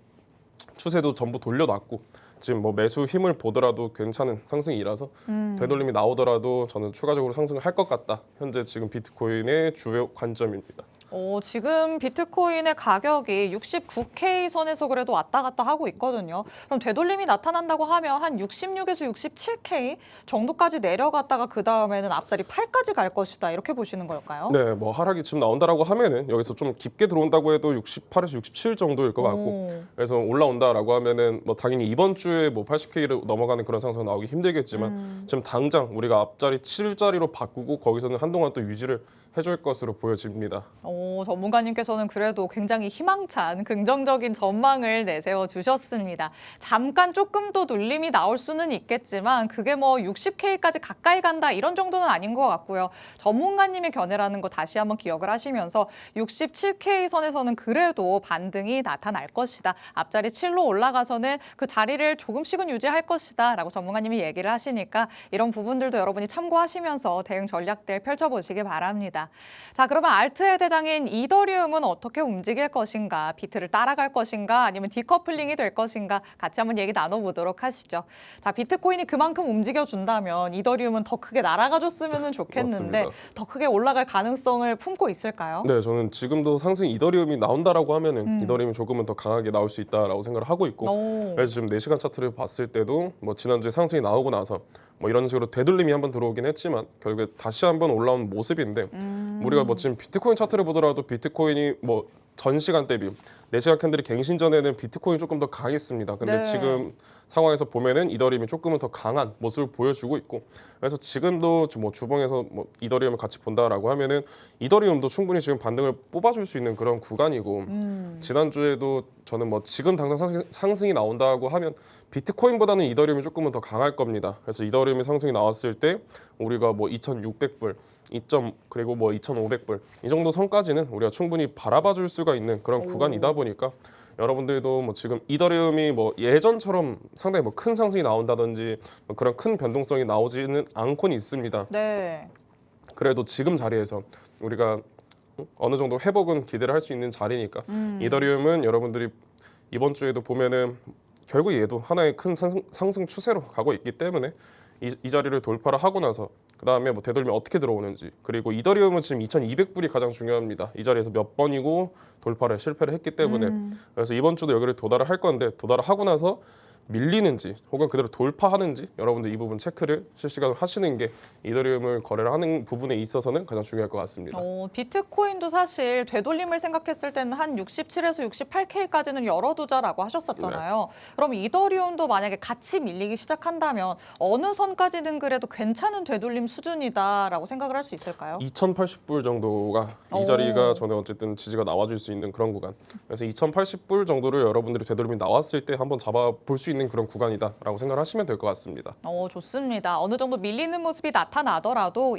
추세도 전부 돌려놨고 지금 뭐 매수 힘을 보더라도 괜찮은 상승이라서 되돌림이 나오더라도 저는 추가적으로 상승을 할 것 같다. 현재 지금 비트코인의 주요 관점입니다. 지금 비트코인의 가격이 69K 선에서 그래도 왔다 갔다 하고 있거든요. 그럼 되돌림이 나타난다고 하면 한 66에서 67K 정도까지 내려갔다가 그 다음에는 앞자리 8까지 갈 것이다. 이렇게 보시는 걸까요? 네, 뭐 하락이 지금 나온다라고 하면은 여기서 좀 깊게 들어온다고 해도 68에서 67 정도일 것 같고 그래서 올라온다라고 하면은 뭐 당연히 이번 주에 뭐 80K를 넘어가는 그런 상승 나오기 힘들겠지만 지금 당장 우리가 앞자리 7자리로 바꾸고 거기서는 한동안 또 유지를 해줄 것으로 보여집니다. 전문가님께서는 그래도 굉장히 희망찬 긍정적인 전망을 내세워 주셨습니다. 잠깐 조금 더 눌림이 나올 수는 있겠지만 그게 뭐 60K까지 가까이 간다 이런 정도는 아닌 것 같고요. 전문가님의 견해라는 거 다시 한번 기억을 하시면서 67K 선에서는 그래도 반등이 나타날 것이다. 앞자리 7로 올라가서는 그 자리를 조금씩은 유지할 것이다 라고 전문가님이 얘기를 하시니까 이런 부분들도 여러분이 참고하시면서 대응 전략들 펼쳐보시기 바랍니다. 자, 그러면 알트의 대장인 이더리움은 어떻게 움직일 것인가? 비트를 따라갈 것인가? 아니면 디커플링이 될 것인가? 같이 한번 얘기 나눠보도록 하시죠. 자, 비트코인이 그만큼 움직여준다면 이더리움은 더 크게 날아가줬으면 좋겠는데 맞습니다. 더 크게 올라갈 가능성을 품고 있을까요? 네, 저는 지금도 상승 이더리움이 나온다라고 하면은 이더리움이 조금은 더 강하게 나올 수 있다라고 생각을 하고 있고 그래서 지금 4시간 차트를 봤을 때도 뭐 지난주에 상승이 나오고 나서 뭐 이런 식으로 되돌림이 한번 들어오긴 했지만 결국에 다시 한번 올라온 모습인데 우리가 뭐 지금 비트코인 차트를 보더라도 비트코인이 뭐 전 시간 대비 4시간 캔들이 갱신 전에는 비트코인이 조금 더 강했습니다. 근데 네. 지금 상황에서 보면은 이더리움이 조금은 더 강한 모습을 보여주고 있고 그래서 지금도 뭐 주봉에서 뭐 이더리움을 같이 본다라고 하면은 이더리움도 충분히 지금 반등을 뽑아줄 수 있는 그런 구간이고 지난주에도 저는 뭐 지금 당장 상승이 나온다고 하면 비트코인보다는 이더리움이 조금은 더 강할 겁니다. 그래서 이더리움이 상승이 나왔을 때 우리가 뭐 2,600불 그리고 뭐 2,500불 이 정도 선까지는 우리가 충분히 바라봐 줄 수가 있는 그런 구간이다 보니까 여러분들도 뭐 지금 이더리움이 뭐 예전처럼 상당히 뭐 큰 상승이 나온다든지 뭐 그런 큰 변동성이 나오지는 않고는 있습니다. 네. 그래도 지금 자리에서 우리가 어느 정도 회복은 기대를 할 수 있는 자리니까 이더리움은 여러분들이 이번 주에도 보면은 결국 얘도 하나의 큰 상승 추세로 가고 있기 때문에 이 자리를 돌파를 하고 나서 그 다음에 뭐 되돌림이 어떻게 들어오는지 그리고 이더리움은 지금 2,200불이 가장 중요합니다. 이 자리에서 몇 번이고 돌파를 실패를 했기 때문에 그래서 이번 주도 여기를 도달을 할 건데 도달을 하고 나서 밀리는지 혹은 그대로 돌파하는지 여러분들 이 부분 체크를 실시간으로 하시는 게 이더리움을 거래를 하는 부분에 있어서는 가장 중요할 것 같습니다. 비트코인도 사실 되돌림을 생각했을 때는 한 67에서 68K까지는 열어두자라고 하셨었잖아요. 그럼 이더리움도 만약에 같이 밀리기 시작한다면 어느 선까지는 그래도 괜찮은 되돌림 수준이다라고 생각을 할 수 있을까요? 2,080불 정도가 이 자리가 전에 어쨌든 지지가 나와줄 수 있는 그런 구간. 그래서 2,080불 정도를 여러분들이 되돌림이 나왔을 때 한번 잡아볼 수 있는 그런 구간이다라고 생각을 하시면 될 것 같습니다. 좋습니다. 어느 정도 밀리는 모습이 나타나더라도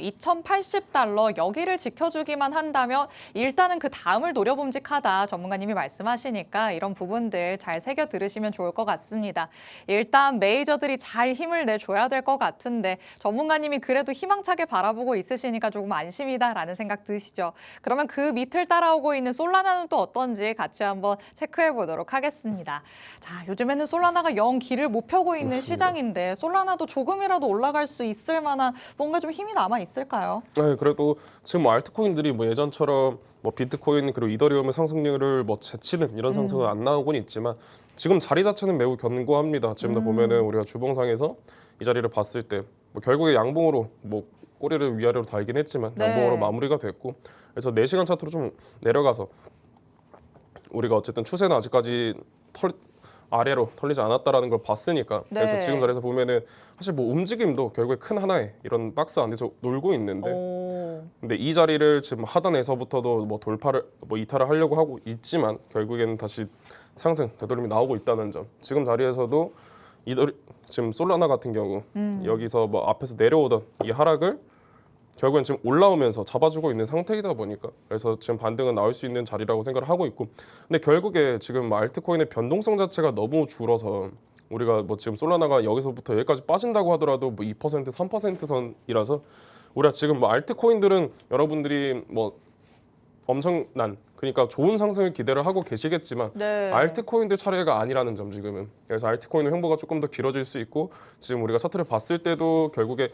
2,080달러 여기를 지켜주기만 한다면 일단은 그 다음을 노려봄직하다 전문가님이 말씀하시니까 이런 부분들 잘 새겨 들으시면 좋을 것 같습니다. 일단 메이저들이 잘 힘을 내줘야 될 것 같은데 전문가님이 그래도 희망차게 바라보고 있으시니까 조금 안심이다라는 생각 드시죠. 그러면 그 밑을 따라오고 있는 솔라나는 또 어떤지 같이 한번 체크해 보도록 하겠습니다. 자, 요즘에는 솔라나가 영 길을 못 펴고 있는 맞습니다. 시장인데 솔라나도 조금이라도 올라갈 수 있을 만한 뭔가 좀 힘이 남아 있을까요? 네, 그래도 지금 뭐 알트코인들이 뭐 예전처럼 뭐 비트코인 그리고 이더리움의 상승률을 뭐 제치는 이런 상승은 안 나오고는 있지만 지금 자리 자체는 매우 견고합니다. 지금도 보면은 우리가 주봉상에서 이 자리를 봤을 때 뭐 결국에 양봉으로 뭐 꼬리를 위아래로 달긴 했지만 네. 양봉으로 마무리가 됐고 그래서 4시간 차트로 좀 내려가서 우리가 어쨌든 추세는 아직까지 아래로 털리지 않았다라는 걸 봤으니까 그래서 네. 지금 자리에서 보면은 사실 뭐 움직임도 결국에 큰 하나의 이런 박스 안에서 놀고 있는데 근데 이 자리를 지금 하단에서부터도 뭐 돌파를 뭐 이탈을 하려고 하고 있지만 결국에는 다시 상승 되돌림이 나오고 있다는 점. 지금 자리에서도 지금 솔라나 같은 경우 여기서 뭐 앞에서 내려오던 이 하락을 결국엔 지금 올라오면서 잡아주고 있는 상태이다 보니까 그래서 지금 반등은 나올 수 있는 자리라고 생각을 하고 있고 근데 결국에 지금 알트코인의 변동성 자체가 너무 줄어서 우리가 뭐 지금 솔라나가 여기서부터 여기까지 빠진다고 하더라도 뭐 2% 3% 선이라서 우리가 지금 뭐 알트코인들은 여러분들이 뭐 엄청난 그러니까 좋은 상승을 기대를 하고 계시겠지만 네. 알트코인들 차례가 아니라는 점 지금은 그래서 알트코인의 횡보가 조금 더 길어질 수 있고 지금 우리가 차트를 봤을 때도 결국에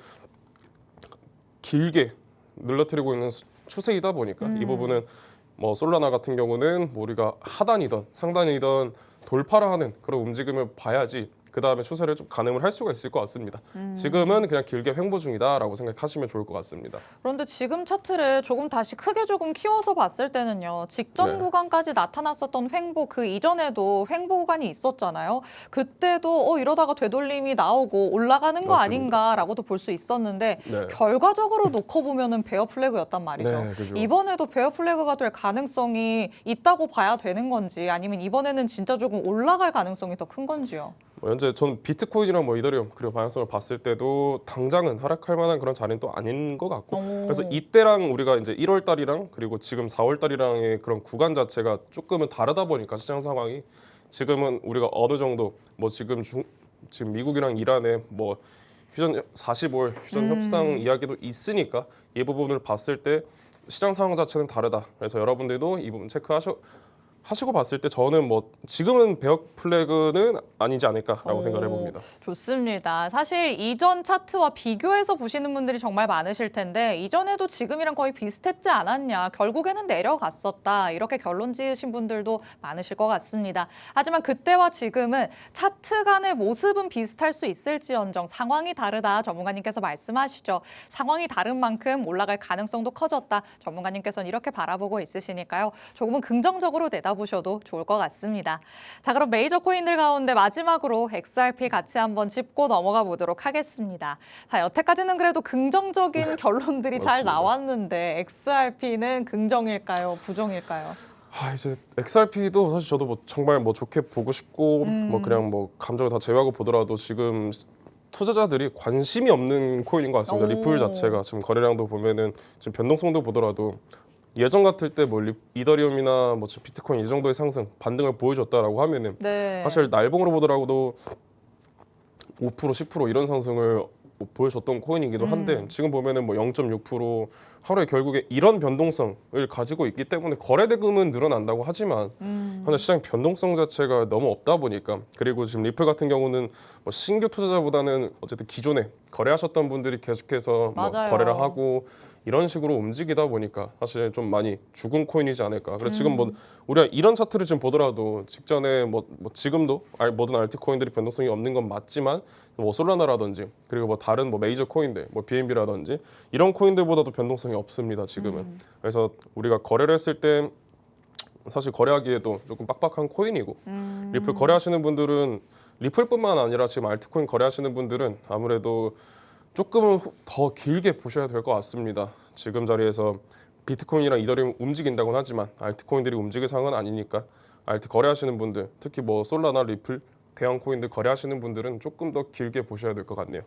길게 늘러뜨리고 있는 추세이다 보니까 이 부분은 뭐 솔라나 같은 경우는 뭐 우리가 하단이든 상단이든 돌파를 하는 그런 움직임을 봐야지 그 다음에 추세를 좀 가늠을 할 수가 있을 것 같습니다. 지금은 그냥 길게 횡보 중이다라고 생각하시면 좋을 것 같습니다. 그런데 지금 차트를 조금 다시 크게 조금 키워서 봤을 때는요. 직전 네. 구간까지 나타났었던 횡보 그 이전에도 횡보 구간이 있었잖아요. 그때도 이러다가 되돌림이 나오고 올라가는 거 맞습니다. 아닌가라고도 볼 수 있었는데 네. 결과적으로 놓고 보면은 베어 플래그였단 말이죠. 네, 그죠. 이번에도 베어 플래그가 될 가능성이 있다고 봐야 되는 건지 아니면 이번에는 진짜 조금 올라갈 가능성이 더 큰 건지요. 현재 전 비트코인이랑 뭐 이더리움 그리고 방향성을 봤을 때도 당장은 하락할 만한 그런 자리는 또 아닌 것 같고 그래서 이때랑 우리가 이제 1월 달이랑 그리고 지금 4월 달이랑의 그런 구간 자체가 조금은 다르다 보니까 시장 상황이 지금은 우리가 어느 정도 뭐 지금 미국이랑 이란의 뭐 휴전 45일 휴전 협상 이야기도 있으니까 이 부분을 봤을 때 시장 상황 자체는 다르다. 그래서 여러분들도 이 부분 체크하셔 하시고 봤을 때 저는 뭐 지금은 배역 플래그는 아니지 않을까라고 오, 생각을 해봅니다. 좋습니다. 사실 이전 차트와 비교해서 보시는 분들이 정말 많으실 텐데 이전에도 지금이랑 거의 비슷했지 않았냐. 결국에는 내려갔었다. 이렇게 결론 지으신 분들도 많으실 것 같습니다. 하지만 그때와 지금은 차트 간의 모습은 비슷할 수 있을지언정 상황이 다르다. 전문가님께서 말씀하시죠. 상황이 다른 만큼 올라갈 가능성도 커졌다. 전문가님께서는 이렇게 바라보고 있으시니까요. 조금은 긍정적으로 내다보셔도 좋을 것 같습니다. 자, 그럼 메이저 코인들 가운데 마지막으로 XRP 같이 한번 짚고 넘어가 보도록 하겠습니다. 자, 여태까지는 그래도 긍정적인 결론들이 잘 맞습니다. 나왔는데 XRP는 긍정일까요? 부정일까요? 이제 XRP도 사실 저도 뭐 정말 뭐 좋게 보고 싶고 뭐 그냥 뭐 감정을 다 제외하고 보더라도 지금 투자자들이 관심이 없는 코인인 것 같습니다. 오. 리플 자체가 지금 거래량도 보면은 지금 변동성도 보더라도 예전 같을 때 뭐 이더리움이나 뭐 지금 비트코인 이 정도의 상승 반등을 보여줬다라고 하면은 네. 사실 날봉으로 보더라도 5% 10% 이런 상승을 뭐 보여줬던 코인이기도 한데 지금 보면은 뭐 0.6% 하루에 결국에 이런 변동성을 가지고 있기 때문에 거래 대금은 늘어난다고 하지만 현재 시장 변동성 자체가 너무 없다 보니까 그리고 지금 리플 같은 경우는 뭐 신규 투자자보다는 어쨌든 기존에 거래하셨던 분들이 계속해서 뭐 맞아요. 거래를 하고 이런 식으로 움직이다 보니까 사실 좀 많이 죽은 코인이지 않을까. 그래서 지금 뭐 우리가 이런 차트를 지금 보더라도 직전에 뭐 지금도 모든 알트 코인들이 변동성이 없는 건 맞지만 뭐 솔라나라든지 그리고 뭐 다른 뭐 메이저 코인들 뭐 BNB라든지 이런 코인들보다도 변동성이 없습니다. 지금은. 그래서 우리가 거래를 했을 때 사실 거래하기에도 조금 빡빡한 코인이고 리플 거래하시는 분들은 리플뿐만 아니라 지금 알트코인 거래하시는 분들은 아무래도 조금은 더 길게 보셔야 될 것 같습니다. 지금 자리에서 비트코인이랑 이더리움 움직인다고는 하지만 알트코인들이 움직일 상황은 아니니까 알트 거래하시는 분들, 특히 뭐 솔라나 리플 대형 코인들 거래하시는 분들은 조금 더 길게 보셔야 될 것 같네요.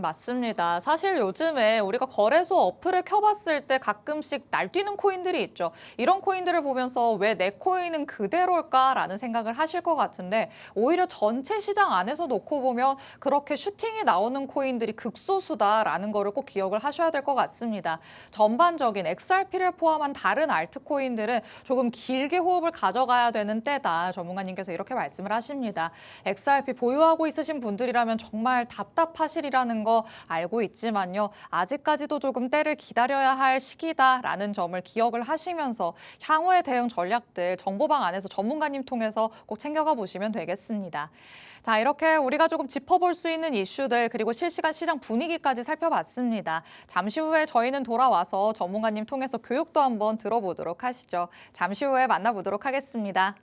맞습니다. 사실 요즘에 우리가 거래소 어플을 켜봤을 때 가끔씩 날뛰는 코인들이 있죠. 이런 코인들을 보면서 왜 내 코인은 그대로일까라는 생각을 하실 것 같은데 오히려 전체 시장 안에서 놓고 보면 그렇게 슈팅이 나오는 코인들이 극소수다라는 거를 꼭 기억을 하셔야 될 것 같습니다. 전반적인 XRP를 포함한 다른 알트코인들은 조금 길게 호흡을 가져가야 되는 때다. 전문가님께서 이렇게 말씀을 하십니다. XRP 보유하고 있으신 분들이라면 정말 답답하시리라는 거 알고 있지만요. 아직까지도 조금 때를 기다려야 할 시기다라는 점을 기억을 하시면서 향후의 대응 전략들 정보방 안에서 전문가님 통해서 꼭 챙겨가 보시면 되겠습니다. 자, 이렇게 우리가 조금 짚어볼 수 있는 이슈들 그리고 실시간 시장 분위기까지 살펴봤습니다. 잠시 후에 저희는 돌아와서 전문가님 통해서 교육도 한번 들어보도록 하시죠. 잠시 후에 만나보도록 하겠습니다.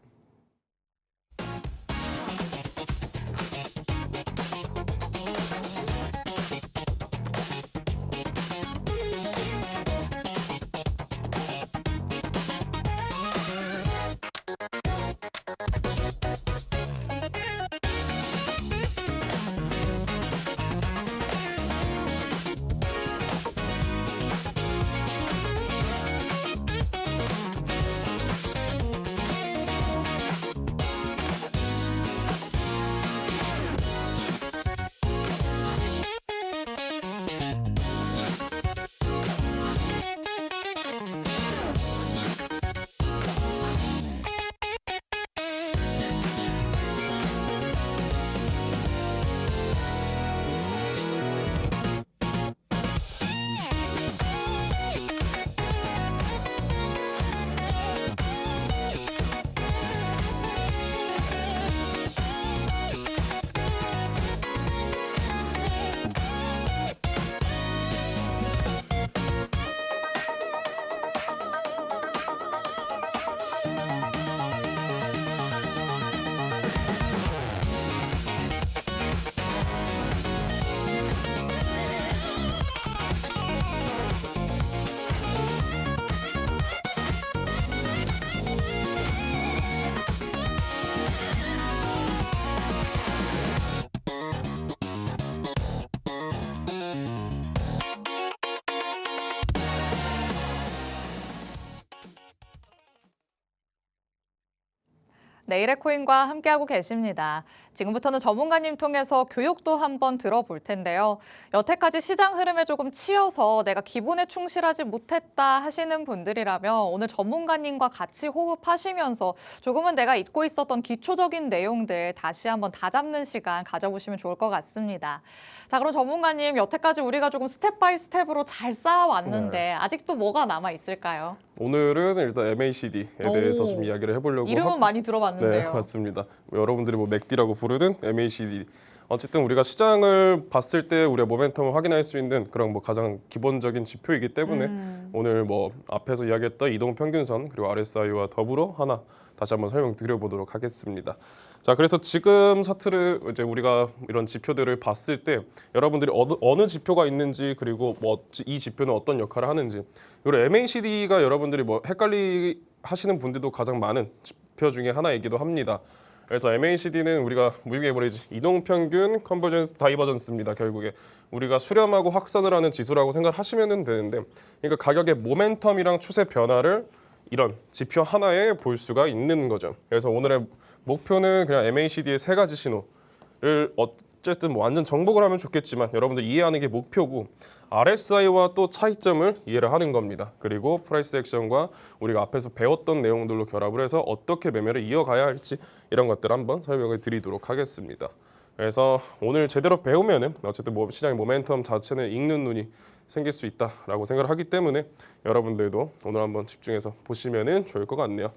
내일의 코인과 함께하고 계십니다. 지금부터는 전문가님 통해서 교육도 한번 들어볼 텐데요. 여태까지 시장 흐름에 조금 치여서 내가 기본에 충실하지 못했다 하시는 분들이라면 오늘 전문가님과 같이 호흡하시면서 조금은 내가 잊고 있었던 기초적인 내용들 다시 한번 다잡는 시간 가져보시면 좋을 것 같습니다. 자, 그럼 전문가님, 여태까지 우리가 조금 스텝 바이 스텝으로 잘 쌓아왔는데 아직도 뭐가 남아 있을까요? 오늘은 일단 MACD에 대해서 오. 좀 이야기를 해보려고 이름은 많이 네, 들어봤는데요. 맞습니다. 여러분들이 뭐 맥디라고 부르는 MACD. 어쨌든 우리가 시장을 봤을 때 우리가 모멘텀을 확인할 수 있는 그런 뭐 가장 기본적인 지표이기 때문에 오늘 뭐 앞에서 이야기했던 이동 평균선 그리고 RSI와 더불어 하나 다시 한번 설명드려보도록 하겠습니다. 자, 그래서 지금 차트를 이제 우리가 이런 지표들을 봤을 때 여러분들이 어느 지표가 있는지 그리고 뭐 이 지표는 어떤 역할을 하는지 그리고 MACD가 여러분들이 뭐 헷갈리 하시는 분들도 가장 많은 지표 중에 하나이기도 합니다. 그래서 MACD는 우리가 무이브 에버리지 이동평균 컨버전스 다이버전스입니다. 결국에 우리가 수렴하고 확산을 하는 지수라고 생각하시면 되는데, 그러니까 가격의 모멘텀이랑 추세 변화를 이런 지표 하나에 볼 수가 있는 거죠. 그래서 오늘의 목표는 그냥 MACD의 세 가지 신호를 어쨌든 뭐 완전 정복을 하면 좋겠지만 여러분들 이해하는 게 목표고, RSI와 또 차이점을 이해를 하는 겁니다. 그리고 프라이스 액션과 우리가 앞에서 배웠던 내용들로 결합을 해서 어떻게 매매를 이어가야 할지 이런 것들 한번 설명을 드리도록 하겠습니다. 그래서 오늘 제대로 배우면은 어쨌든 뭐 시장의 모멘텀 자체는 읽는 눈이 생길 수 있다라고 생각을 하기 때문에 여러분들도 오늘 한번 집중해서 보시면은 좋을 것 같네요.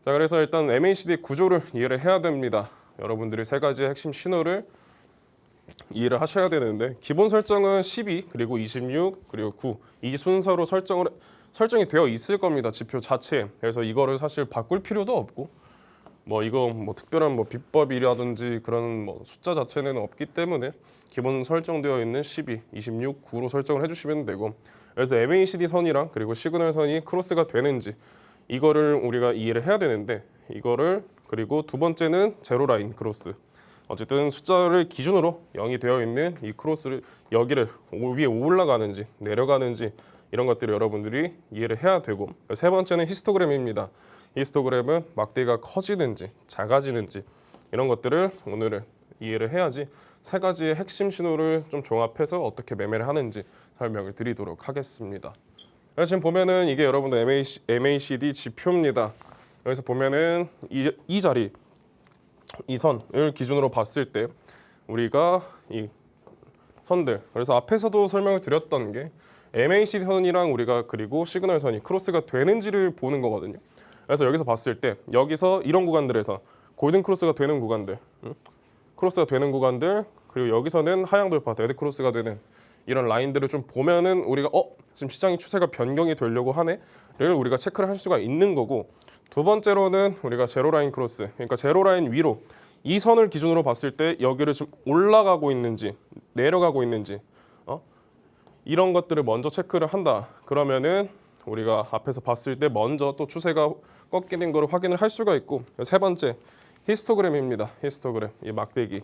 자, 그래서 일단 MACD 구조를 이해를 해야 됩니다. 여러분들이 세 가지의 핵심 신호를 이해를 하셔야 되는데, 기본 설정은 12 그리고 26 그리고 9 이 순서로 설정이 되어 있을 겁니다. 지표 자체에. 그래서 이거를 사실 바꿀 필요도 없고 뭐 이거 뭐 특별한 뭐 비법이라든지 그런 뭐 숫자 자체는 없기 때문에 기본 설정되어 있는 12, 26, 9로 설정을 해주시면 되고, 그래서 MACD 선이랑 그리고 시그널 선이 크로스가 되는지 이거를 우리가 이해를 해야 되는데, 이거를 그리고 두 번째는 제로 라인 크로스. 어쨌든 숫자를 기준으로 0이 되어 있는 이 크로스를 여기를 위에 올라가는지 내려가는지 이런 것들을 여러분들이 이해를 해야 되고, 세 번째는 히스토그램입니다. 히스토그램은 막대기가 커지는지 작아지는지 이런 것들을 오늘은 이해를 해야지 세 가지의 핵심 신호를 좀 종합해서 어떻게 매매를 하는지 설명을 드리도록 하겠습니다. 그래서 지금 보면은 이게 여러분들 MACD 지표입니다. 여기서 보면은 이 자리 이 선을 기준으로 봤을 때 우리가 이 선들, 그래서 앞에서도 설명을 드렸던 게 MACD 선이랑 우리가 그리고 시그널 선이 크로스가 되는지를 보는 거거든요. 그래서 여기서 봤을 때 여기서 이런 구간들에서 골든 크로스가 되는 구간들, 크로스가 되는 구간들, 그리고 여기서는 하향 돌파, 데드 크로스가 되는 이런 라인들을 좀 보면은 우리가 지금 시장의 추세가 변경이 되려고 하네를 우리가 체크를 할 수가 있는 거고, 두 번째로는 우리가 제로 라인 크로스, 그러니까 제로 라인 위로 이 선을 기준으로 봤을 때 여기를 지금 올라가고 있는지 내려가고 있는지 이런 것들을 먼저 체크를 한다. 그러면은 우리가 앞에서 봤을 때 먼저 또 추세가 꺾이는 거를 확인을 할 수가 있고, 세 번째 히스토그램입니다. 히스토그램, 이 막대기,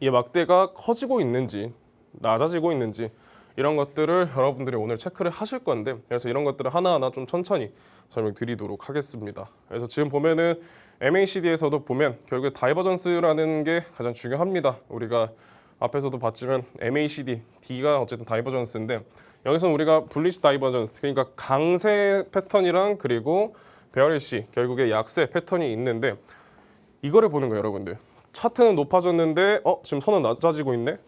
이 막대가 커지고 있는지 낮아지고 있는지 이런 것들을 여러분들이 오늘 체크를 하실 건데, 그래서 이런 것들을 하나하나 좀 천천히 설명드리도록 하겠습니다. 그래서 지금 보면은 MACD에서도 보면 결국에 다이버전스라는 게 가장 중요합니다. 우리가 앞에서도 봤지만 MACD, D가 어쨌든 다이버전스인데 여기서는 우리가 불리시 다이버전스, 그러니까 강세 패턴이랑 그리고 베어리시, 결국에 약세 패턴이 있는데 이거를 보는 거예요, 여러분들. 차트는 높아졌는데 지금 선은 낮아지고 있네.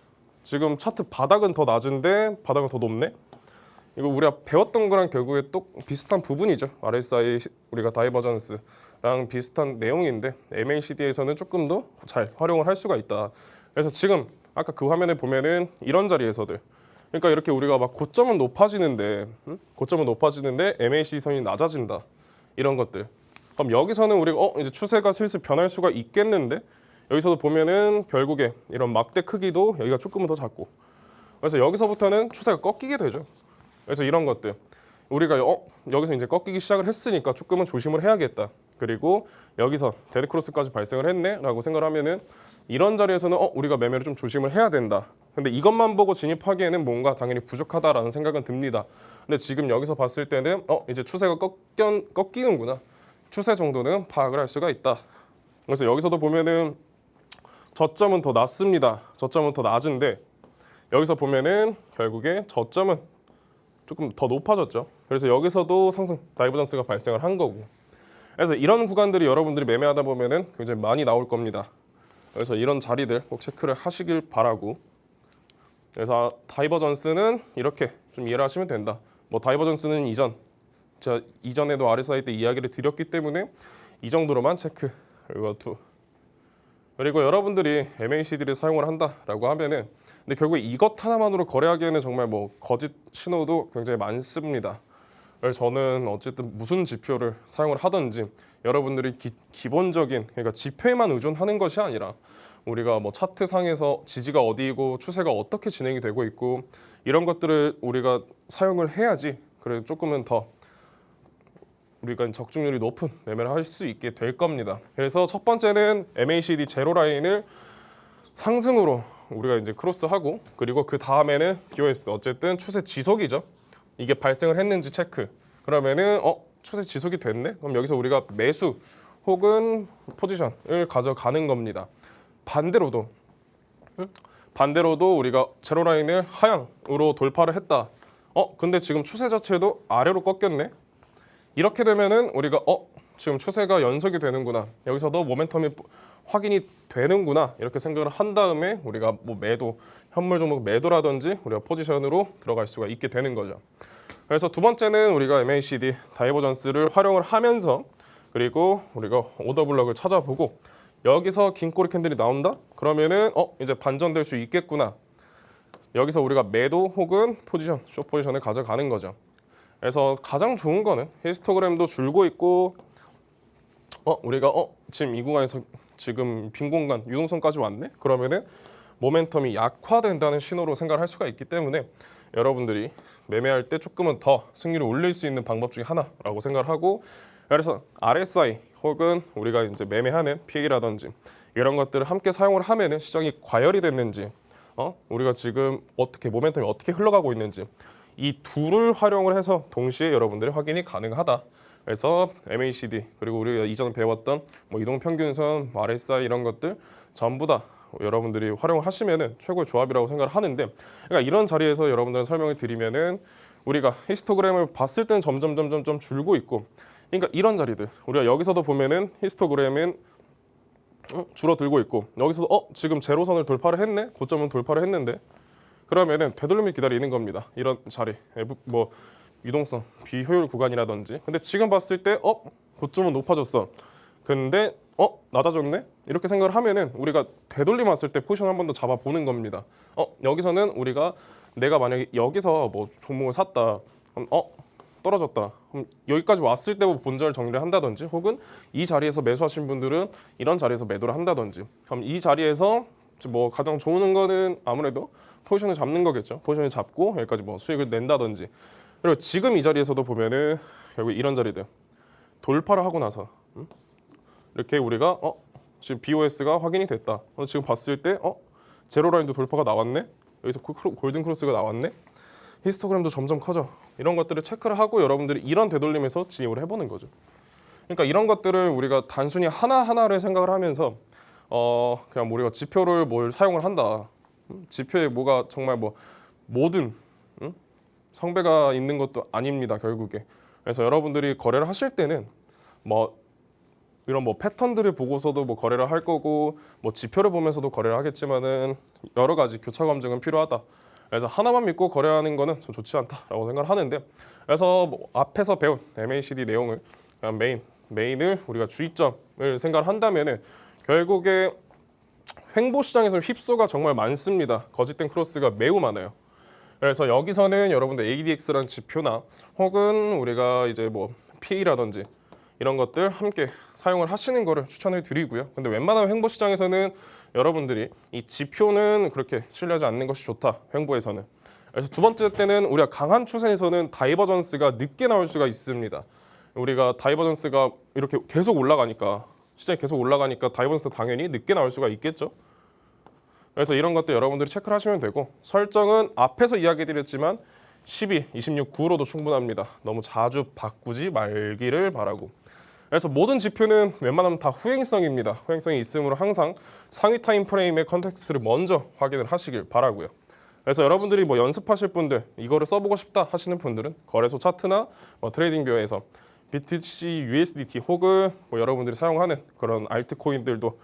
지금 차트 바닥은 더 낮은데 바닥은 더 높네. 이거 우리가 배웠던 거랑 결국에 또 비슷한 부분이죠. RSI 우리가 다이버전스랑 비슷한 내용인데 MACD에서는 조금 더 잘 활용을 할 수가 있다. 그래서 지금 아까 그 화면에 보면은 이런 자리에서들, 그러니까 이렇게 우리가 막 고점은 높아지는데 MACD 선이 낮아진다. 이런 것들. 그럼 여기서는 우리가 이제 추세가 슬슬 변할 수가 있겠는데, 여기서도 보면은 결국에 이런 막대 크기도 여기가 조금은 더 작고, 그래서 여기서부터는 추세가 꺾이게 되죠. 그래서 이런 것들 우리가 여기서 이제 꺾이기 시작을 했으니까 조금은 조심을 해야겠다. 그리고 여기서 데드 크로스까지 발생을 했네라고 생각을 하면은 이런 자리에서는 우리가 매매를 좀 조심을 해야 된다. 근데 이것만 보고 진입하기에는 뭔가 당연히 부족하다라는 생각은 듭니다. 근데 지금 여기서 봤을 때는 이제 추세가 꺾이는구나. 추세 정도는 파악을 할 수가 있다. 그래서 여기서도 보면은 저점은 더 낮습니다. 저점은 더 낮은데 여기서 보면은 결국에 저점은 조금 더 높아졌죠. 그래서 여기서도 상승 다이버전스가 발생을 한 거고. 그래서 이런 구간들이 여러분들이 매매하다 보면은 굉장히 많이 나올 겁니다. 그래서 이런 자리들 꼭 체크를 하시길 바라고. 그래서 다이버전스는 이렇게 좀 이해를 하시면 된다. 뭐 다이버전스는 제가 이전에도 RSI 때 이야기를 드렸기 때문에 이 정도로만 체크. 그리고 여러분들이 MACD를 사용을 한다라고 하면은 근데 결국 이것 하나만으로 거래하기에는 정말 뭐 거짓 신호도 굉장히 많습니다. 그래서 저는 어쨌든 무슨 지표를 사용을 하든지 여러분들이 기본적인 그러니까 지표에만 의존하는 것이 아니라 우리가 뭐 차트 상에서 지지가 어디이고 추세가 어떻게 진행이 되고 있고 이런 것들을 우리가 사용을 해야지 그래 조금은 더 우리가 적중률이 높은 매매를 할 수 있게 될 겁니다. 그래서 첫 번째는 MACD 제로 라인을 상승으로 우리가 이제 크로스하고 그리고 그 다음에는 POS 어쨌든 추세 지속이죠. 이게 발생을 했는지 체크. 그러면은 추세 지속이 됐네. 그럼 여기서 우리가 매수 혹은 포지션을 가져가는 겁니다. 반대로도 우리가 제로 라인을 하향으로 돌파를 했다. 근데 지금 추세 자체도 아래로 꺾였네. 이렇게 되면은 우리가 지금 추세가 연속이 되는구나. 여기서도 모멘텀이 확인이 되는구나. 이렇게 생각을 한 다음에 우리가 뭐 매도, 현물 종목 매도라든지 우리가 포지션으로 들어갈 수가 있게 되는 거죠. 그래서 두 번째는 우리가 MACD 다이버전스를 활용을 하면서 그리고 우리가 오더 블럭을 찾아보고 여기서 긴 꼬리 캔들이 나온다? 그러면은 이제 반전될 수 있겠구나. 여기서 우리가 매도 혹은 포지션, 숏 포지션을 가져가는 거죠. 그래서 가장 좋은 거는 히스토그램도 줄고 있고 우리가 지금 이 구간에서 지금 빈 공간 유동성까지 왔네? 그러면은 모멘텀이 약화된다는 신호로 생각을 할 수가 있기 때문에 여러분들이 매매할 때 조금은 더 승률을 올릴 수 있는 방법 중에 하나라고 생각을 하고 그래서 RSI 혹은 우리가 이제 매매하는 PE라든지 이런 것들을 함께 사용을 하면은 시장이 과열이 됐는지 우리가 지금 어떻게 모멘텀이 어떻게 흘러가고 있는지 이 둘을 활용을 해서 동시에 여러분들의 확인이 가능하다. 그래서 MACD 그리고 우리가 이전에 배웠던 뭐 이동평균선, RSI 이런 것들 전부 다 여러분들이 활용을 하시면은 최고의 조합이라고 생각을 하는데 그러니까 이런 자리에서 여러분들 설명을 드리면은 우리가 히스토그램을 봤을 때는 점점 줄고 있고 그러니까 이런 자리들 우리가 여기서도 보면은 히스토그램은 줄어들고 있고 여기서도 지금 제로선을 돌파를 했네 고점은 돌파를 했는데 그러면은 되돌림을 기다리는 겁니다. 이런 자리 뭐 유동성 비효율 구간이라든지 근데 지금 봤을 때 고점은 높아졌어. 근데 낮아졌네 이렇게 생각을 하면은 우리가 되돌림 왔을 때 포지션 한 번 더 잡아보는 겁니다. 여기서는 우리가 내가 만약에 여기서 뭐 종목을 샀다 그럼 떨어졌다 그럼 여기까지 왔을 때 본전을 정리를 한다든지 혹은 이 자리에서 매수하신 분들은 이런 자리에서 매도를 한다든지 그럼 이 자리에서 뭐 가장 좋은 거는 아무래도 포지션을 잡는 거겠죠. 포지션을 잡고 여기까지 뭐 수익을 낸다든지 그리고 지금 이 자리에서도 보면은 결국 이런 자리들 돌파를 하고 나서 이렇게 우리가 지금 BOS가 확인이 됐다. 지금 봤을 때 제로 라인도 돌파가 나왔네. 여기서 골든 크로스가 나왔네. 히스토그램도 점점 커져. 이런 것들을 체크를 하고 여러분들이 이런 되돌림에서 진입을 해보는 거죠. 그러니까 이런 것들을 우리가 단순히 하나하나를 생각을 하면서 그냥 우리가 지표를 뭘 사용을 한다. 지표에 뭐가 정말 뭐 모든 성배가 있는 것도 아닙니다. 결국에. 그래서 여러분들이 거래를 하실 때는 뭐 이런 뭐 패턴들을 보고서도 뭐 거래를 할 거고 뭐 지표를 보면서도 거래를 하겠지만은 여러 가지 교차 검증은 필요하다. 그래서 하나만 믿고 거래하는 거는 좀 좋지 않다라고 생각을 하는데 그래서 뭐 앞에서 배운 MACD 내용을 그냥 메인을 우리가 주의점을 생각을 한다면은 결국에 횡보 시장에서 휩소가 정말 많습니다. 거짓된 크로스가 매우 많아요. 그래서 여기서는 여러분들 ADX라는 지표나 혹은 우리가 이제 뭐 PE라든지 이런 것들 함께 사용을 하시는 거를 추천을 드리고요. 근데 웬만하면 횡보 시장에서는 여러분들이 이 지표는 그렇게 신뢰하지 않는 것이 좋다. 횡보에서는. 그래서 두 번째 때는 우리가 강한 추세에서는 다이버전스가 늦게 나올 수가 있습니다. 우리가 다이버전스가 이렇게 계속 올라가니까 시장이 계속 올라가니까 다이버전스 당연히 늦게 나올 수가 있겠죠. 그래서 이런 것들 여러분들이 체크를 하시면 되고 설정은 앞에서 이야기 드렸지만 12, 26, 9로도 충분합니다. 너무 자주 바꾸지 말기를 바라고 그래서 모든 지표는 웬만하면 다 후행성입니다. 후행성이 있으므로 항상 상위 타임 프레임의 컨텍스트를 먼저 확인을 하시길 바라고요. 그래서 여러분들이 뭐 연습하실 분들, 이거를 써보고 싶다 하시는 분들은 거래소 차트나 트레이딩뷰에서 BTC, USDT 혹은 뭐 여러분들이 사용하는 그런 알트코인들도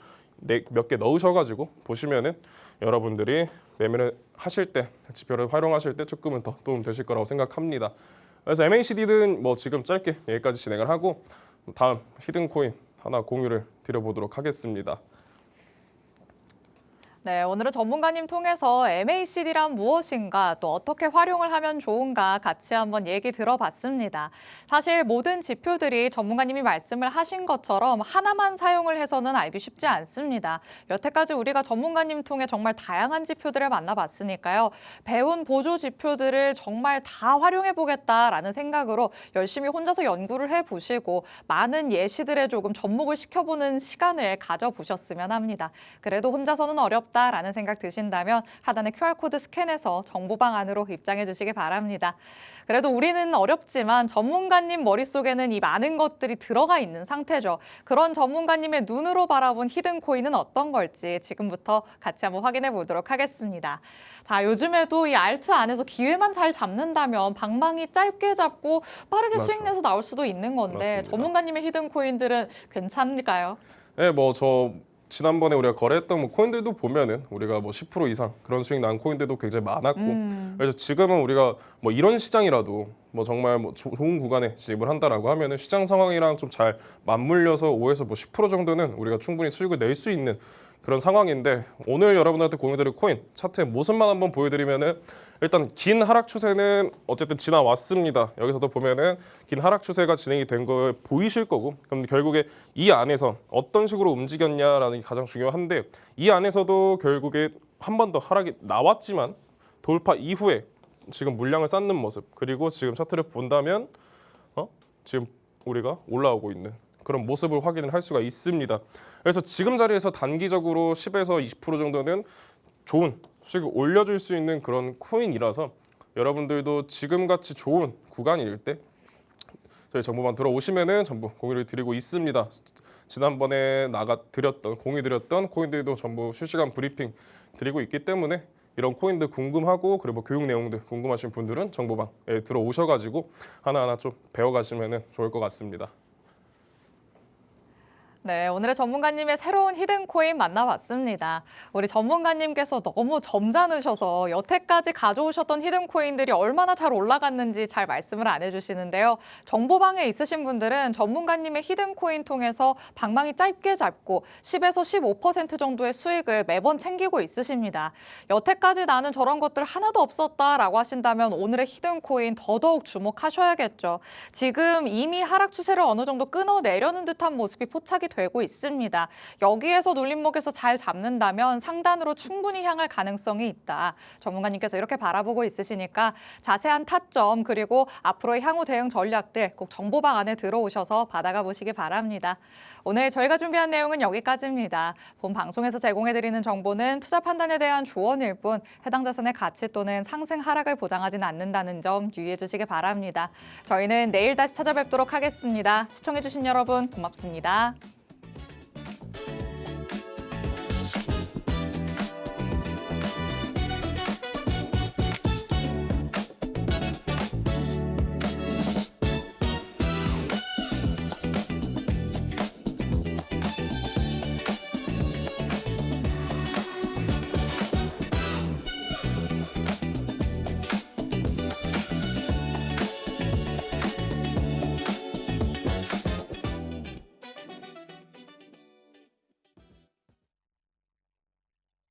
몇 개 넣으셔가지고 보시면은 여러분들이 매매를 하실 때, 지표를 활용하실 때 조금은 더 도움 되실 거라고 생각합니다. 그래서 MACD는 뭐 지금 짧게 여기까지 진행을 하고 다음 히든 코인 하나 공유를 드려보도록 하겠습니다. 네, 오늘은 전문가님 통해서 MACD란 무엇인가, 또 어떻게 활용을 하면 좋은가 같이 한번 얘기 들어봤습니다. 사실 모든 지표들이 전문가님이 말씀을 하신 것처럼 하나만 사용을 해서는 알기 쉽지 않습니다. 여태까지 우리가 전문가님 통해 정말 다양한 지표들을 만나봤으니까요. 배운 보조 지표들을 정말 다 활용해보겠다라는 생각으로 열심히 혼자서 연구를 해보시고 많은 예시들에 조금 접목을 시켜보는 시간을 가져보셨으면 합니다. 그래도 혼자서는 어렵다. 라는 생각 드신다면 하단의 QR코드 스캔해서 정보방 안으로 입장해 주시기 바랍니다. 그래도 우리는 어렵지만 전문가님 머릿속에는 이 많은 것들이 들어가 있는 상태죠. 그런 전문가님의 눈으로 바라본 히든코인은 어떤 걸지 지금부터 같이 한번 확인해 보도록 하겠습니다. 자, 요즘에도 이 알트 안에서 기회만 잘 잡는다면 방망이 짧게 잡고 빠르게 맞죠. 수익 내서 나올 수도 있는 건데 맞습니다. 전문가님의 히든코인들은 괜찮을까요? 네, 뭐 저 지난번에 우리가 거래했던 뭐 코인들도 보면은 우리가 뭐 10% 이상 그런 수익 난 코인들도 굉장히 많았고 그래서 지금은 우리가 뭐 이런 시장이라도 뭐 정말 뭐 좋은 구간에 진입을 한다라고 하면은 시장 상황이랑 좀 잘 맞물려서 5에서 뭐 10% 정도는 우리가 충분히 수익을 낼 수 있는 그런 상황인데 오늘 여러분들한테 공유드릴 코인 차트의 모습만 한번 보여드리면은 일단 긴 하락 추세는 어쨌든 지나왔습니다. 여기서도 보면은 긴 하락 추세가 진행이 된 거 보이실 거고 그럼 결국에 이 안에서 어떤 식으로 움직였냐라는 게 가장 중요한데 이 안에서도 결국에 한 번 더 하락이 나왔지만 돌파 이후에 지금 물량을 쌓는 모습 그리고 지금 차트를 본다면 지금 우리가 올라오고 있는 그런 모습을 확인을 할 수가 있습니다. 그래서 지금 자리에서 단기적으로 10에서 20% 정도는 좋은 수익을 올려줄 수 있는 그런 코인이라서 여러분들도 지금같이 좋은 구간일 때 저희 정보만 들어오시면은 전부 공유를 드리고 있습니다. 지난번에 공유드렸던 코인들도 전부 실시간 브리핑 드리고 있기 때문에 이런 코인들 궁금하고 그리고 뭐 교육 내용들 궁금하신 분들은 정보방에 들어오셔가지고 하나하나 좀 배워가시면 좋을 것 같습니다. 네, 오늘의 전문가님의 새로운 히든코인 만나봤습니다. 우리 전문가님께서 너무 점잖으셔서 여태까지 가져오셨던 히든코인들이 얼마나 잘 올라갔는지 잘 말씀을 안 해주시는데요. 정보방에 있으신 분들은 전문가님의 히든코인 통해서 방망이 짧게 잡고 10에서 15% 정도의 수익을 매번 챙기고 있으십니다. 여태까지 나는 저런 것들 하나도 없었다라고 하신다면 오늘의 히든코인 더더욱 주목하셔야겠죠. 지금 이미 하락 추세를 어느 정도 끊어내려는 듯한 모습이 포착이 되고 있습니다. 여기에서 눌림목에서 잘 잡는다면 상단으로 충분히 향할 가능성이 있다. 전문가님께서 이렇게 바라보고 있으시니까 자세한 타점 그리고 앞으로의 향후 대응 전략들 꼭 정보방 안에 들어오셔서 받아가 보시기 바랍니다. 오늘 저희가 준비한 내용은 여기까지입니다. 본 방송에서 제공해드리는 정보는 투자 판단에 대한 조언일 뿐 해당 자산의 가치 또는 상승 하락을 보장하지는 않는다는 점 유의해 주시기 바랍니다. 저희는 내일 다시 찾아뵙도록 하겠습니다. 시청해주신 여러분 고맙습니다.